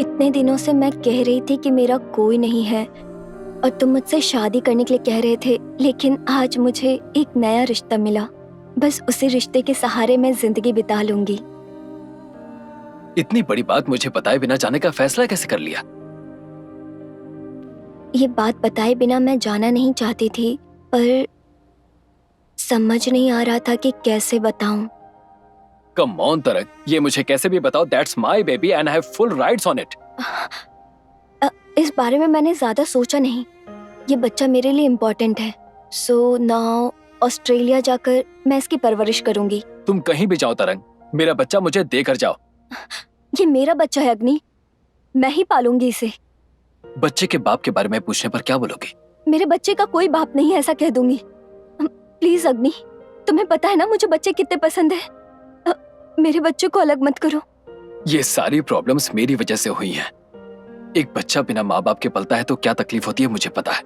इतने दिनों से मैं कह रही थी कि मेरा कोई नहीं है और तुम मुझसे शादी करने के लिए कह रहे थे, लेकिन आज मुझे एक नया रिश्ता मिला। बस उसी रिश्ते के सहारे मैं जिंदगी बिता लूंगी। इतनी बड़ी बात मुझे बताए बिना जाने का फैसला कैसे कर लिया? ये बात बताए बिना मैं जाना नहीं चाहती थी, पर समझ नहीं आ रहा था कि कैसे बताऊं। Come on, तरंग, ये मुझे कैसे भी बताओ। That's my baby and I have full rights on it. इस बारे में मैंने ज्यादा सोचा नहीं। ये बच्चा मेरे लिए इम्पोर्टेंट है। सो नाउ ऑस्ट्रेलिया जाकर मैं इसकी परवरिश करूंगी। तुम कहीं भी जाओ तरंग, मेरा बच्चा मुझे देकर जाओ। ये मेरा बच्चा है अग्नि, मैं ही पालूंगी इसे। बच्चे के बाप के बारे में पूछने पर क्या बोलोगे? मेरे बच्चे का कोई बाप नहीं है, ऐसा कह दूंगी। प्लीज अग्नि, तुम्हें पता है ना मुझे बच्चे कितने पसंद है। मेरे बच्चे को अलग मत करो। ये सारी प्रॉब्लम्स मेरी वजह से हुई हैं। एक बच्चा बिना माँ बाप के पलता है तो क्या तकलीफ होती है मुझे पता है।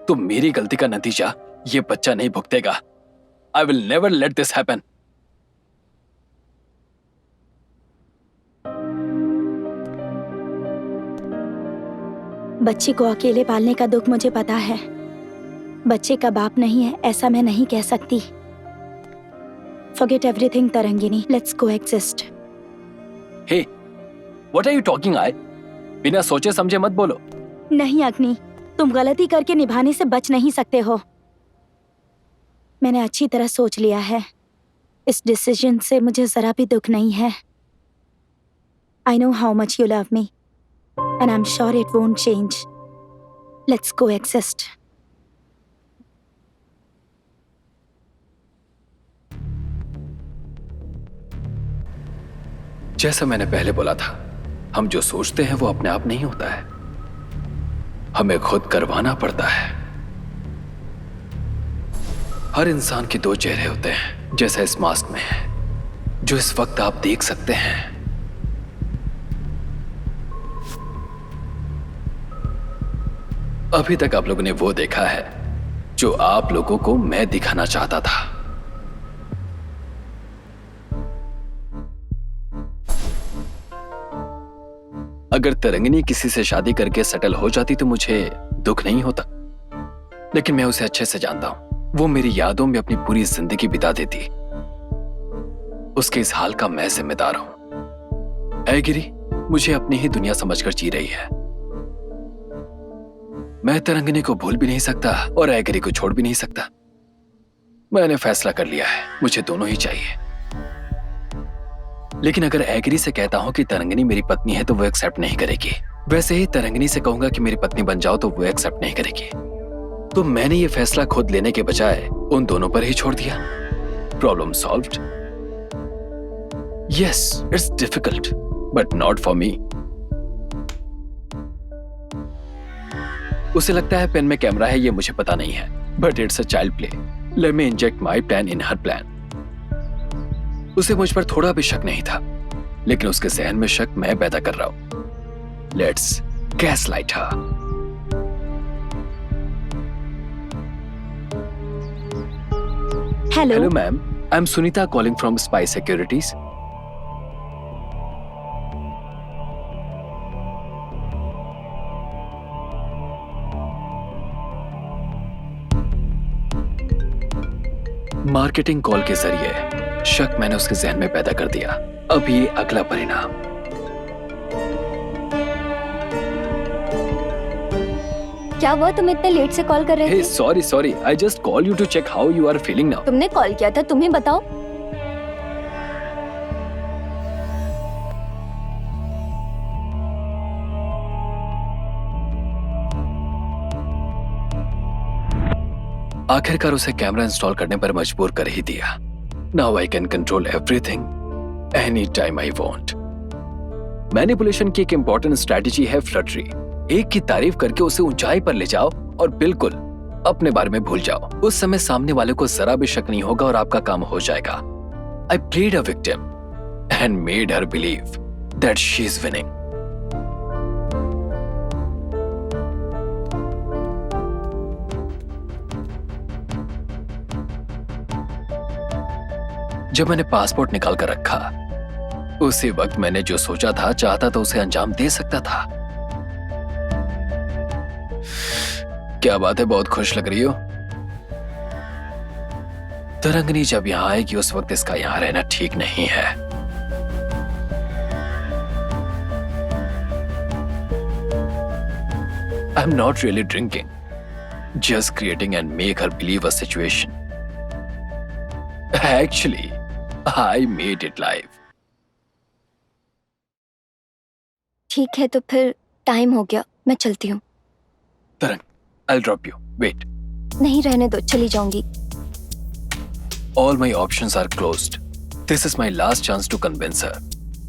तो मेरी गलती का नतीजा ये बच्चा नहीं भुगतेगा। I will never let this happen. बच्चे को अकेले पालने का दुख मुझे पता है। बच्चे का बाप नहीं है ऐसा मैं नहीं कह सकती। Forget everything Tarangini, let's coexist। Hey, what are you talking? I बिना सोचे समझे मत बोलो। नहीं अग्नि, तुम गलती करके निभाने से बच नहीं सकते हो। मैंने अच्छी तरह सोच लिया है। इस डिसीजन से मुझे जरा भी दुख नहीं है। I know how much you love me and I'm sure it won't change. Let's coexist। जैसा मैंने पहले बोला था, हम जो सोचते हैं वो अपने आप नहीं होता है, हमें खुद करवाना पड़ता है। हर इंसान के दो चेहरे होते हैं, जैसा इस मास्क में है, जो इस वक्त आप देख सकते हैं। अभी तक आप लोगों ने वो देखा है जो आप लोगों को मैं दिखाना चाहता था। अगर तरंगिनी किसी से शादी करके सेटल हो जाती तो मुझे दुख नहीं होता, लेकिन मैं उसे अच्छे से जानता हूं। वो मेरी यादों में अपनी पूरी जिंदगी बिता देती। उसके इस हाल का मैं जिम्मेदार हूं। ऐ गिरी मुझे अपनी ही दुनिया समझकर जी रही है। मैं तरंगिनी को भूल भी नहीं सकता और ऐ गिरी को छोड़ भी नहीं सकता। मैंने फैसला कर लिया है, मुझे दोनों ही चाहिए। लेकिन अगर ऐ गिरी से कहता हूं कि तरंगिनी मेरी पत्नी है तो वो एक्सेप्ट नहीं करेगी। वैसे ही तरंगिनी से कहूंगा कि मेरी पत्नी बन जाओ तो वो एक्सेप्ट नहीं करेगी। तो मैंने ये फैसला खुद लेने के बजाय उन दोनों पर ही छोड़ दिया। Problem solved. Yes, it's difficult but not for me. उसे लगता है पेन में कैमरा है, ये मुझे पता नहीं है, but it's a child play. Let me inject my plan in her plan. उसे मुझ पर थोड़ा भी शक नहीं था, लेकिन उसके जहन में शक मैं पैदा कर रहा हूं। Let's gaslight her. Hello ma'am, I am Sunita calling from spy securities. Marketing call के जरिए शक मैंने उसके जहन में पैदा कर दिया। अब ये अगला परिणाम। क्या हुआ, तुम इतने लेट से कॉल कर रहे थे? Sorry, I just call you to check how you are feeling now. तुमने कॉल किया था, तुम ही बताओ। आखिरकार उसे कैमरा इंस्टॉल करने पर मजबूर कर ही दिया। Now I can control everything any time I want. Manipulation की एक इंपॉर्टेंट स्ट्रेटजी है फ्लर्टरी। एक की तारीफ करके उसे ऊंचाई पर ले जाओ और बिल्कुल अपने बारे में भूल जाओ। उस समय सामने वाले को जरा भी शक नहीं होगा और आपका काम हो जाएगा। I played a victim and made her believe that she is winning. जब मैंने पासपोर्ट निकाल कर रखा, उसी वक्त मैंने जो सोचा था, चाहता तो उसे अंजाम दे सकता था। क्या बात है, बहुत खुश लग रही हो। तरंगिनी जब यहां आएगी उस वक्त इसका यहां रहना ठीक नहीं है। I am not really drinking, just creating and make her believe a situation. Actually, I made it live. ठीक है, तो फिर टाइम हो गया, मैं चलती हूँ। तरंग, I'll drop you. Wait. नहीं, रहने दो, चली जाऊंगी। All my options are closed. This is my last chance to convince her.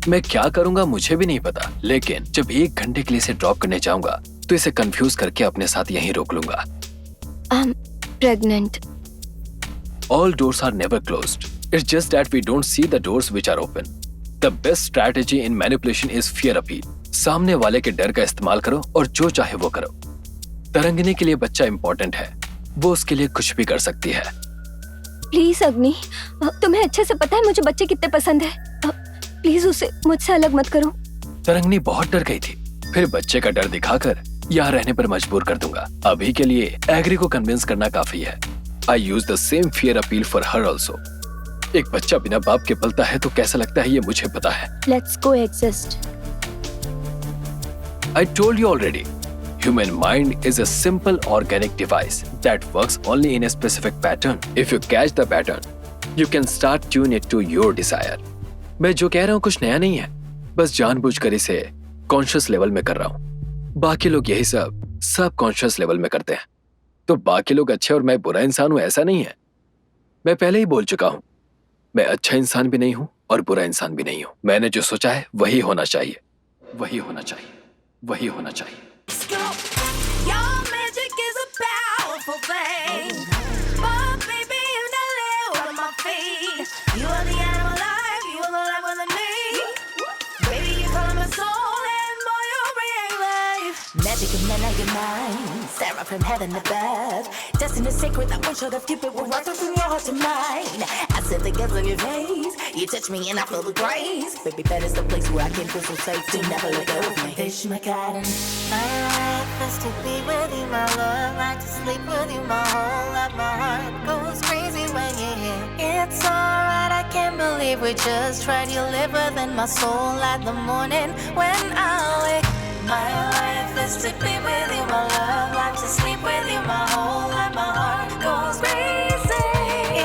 मैं क्या करूंगा मुझे भी नहीं पता, लेकिन जब 1 घंटे के लिए इसे ड्रॉप करने जाऊंगा तो इसे कंफ्यूज करके अपने साथ यहीं रोक लूंगा। I'm pregnant. All doors are never closed. It's just that we don't see the doors which are open. The best strategy in manipulation is fear appeal. सामने वाले के डर का इस्तेमाल करो और जो चाहे वो करो। तरंगिनी के लिए बच्चा इंपॉर्टेंट है, वो उसके लिए कुछ भी कर सकती है। प्लीज अग्नि, तुम्हें अच्छे से पता है मुझे बच्चे कितने पसंद है। प्लीज उसे मुझसे अलग मत करो। तरंगनी बहुत डर गई थी। फिर बच्चे का डर दिखाकर यहाँ रहने पर मजबूर कर दूंगा। अभी के लिए एग्री को कन्विंस करना काफी है। I use the same fear appeal for her also. एक बच्चा बिना बाप के पलता है तो कैसा लगता है ये मुझे पता है। Let's coexist. I told you already. Human mind is a simple organic device that works only in a specific pattern. If you catch the pattern, you can start tune it to your desire. मैं जो कह रहा हूँ कुछ नया नहीं है, बस जानबूझकर इसे कॉन्शियस लेवल में कर रहा हूँ। बाकी लोग यही सब कॉन्शियस लेवल में करते हैं। तो बाकी लोग अच्छे और मैं बुरा इंसान हूँ ऐसा नहीं है। मैं पहले ही बोल चुका हूँ, मैं अच्छा इंसान भी नहीं हूँ और बुरा इंसान भी नहीं हूँ। मैंने जो सोचा है वही होना चाहिए, वही होना चाहिए, वही होना चाहिए। Your magic is a powerful thing, but baby you not live on my feet. You are the animal life, you are the life within me. Baby you color my soul and boy you bring life. Magic in men of your mind, Sarah from heaven above. Destiny sacred, I wish I'd have keep it right from your heart to mine. I said the girls on your face, you touch me and I feel the grace. Baby that is the place where I can feel so safe to never let go of me. Fish my garden. My life is to be with you, my love. Like to sleep with you, my whole life. My heart goes crazy when you're here. It's alright, I can't believe we just tried. You live within my soul at the morning when I wake. My life is to be with you, my love. Like to sleep with you, my whole life. My heart goes crazy.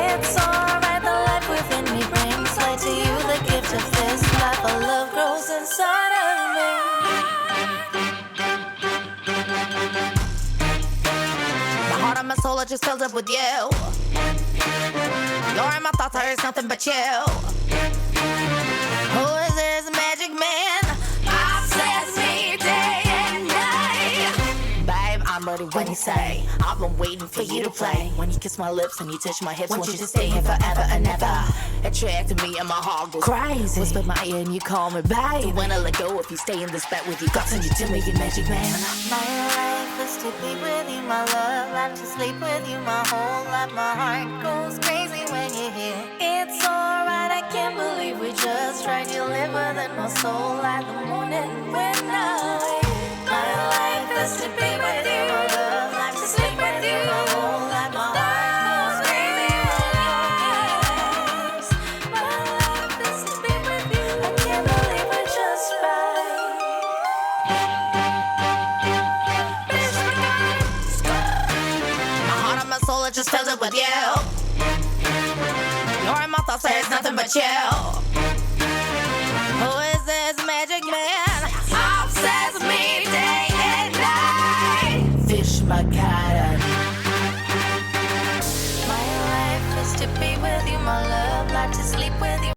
It's alright, the life within me brings light to you. The gift of this life, a love grows inside of me. My heart and my soul are just filled up with you. You're in my thoughts, there is nothing but you. Who is this magic man? Obsess me day and night. Babe, I'm ready when you say I've been waiting for you to play. When you kiss my lips and you touch my hips, want you to stay here forever and ever. Attracted me and my heart goes crazy. Whisper my ear and you call me babe. When I let go, if you stay in this bed with you, God send you to me, you magic man. My life is to be with you, my love. Life to sleep with you, my whole life. My heart goes crazy when you're here. It's alright, I can't believe we just tried. You live within my soul at the morning when I wake. My life is to be with you, my love. Life to sleep with you, my whole life. My heart goes crazy when you're yours. My life is to be with you. I can't believe we just tried. My heart and my soul are just filled up with you. You're in my thoughts, there's nothing but you. Who is this magic man? Obsess me day and night. Fish my garden. My life is to be with you, my love. Like to sleep with you.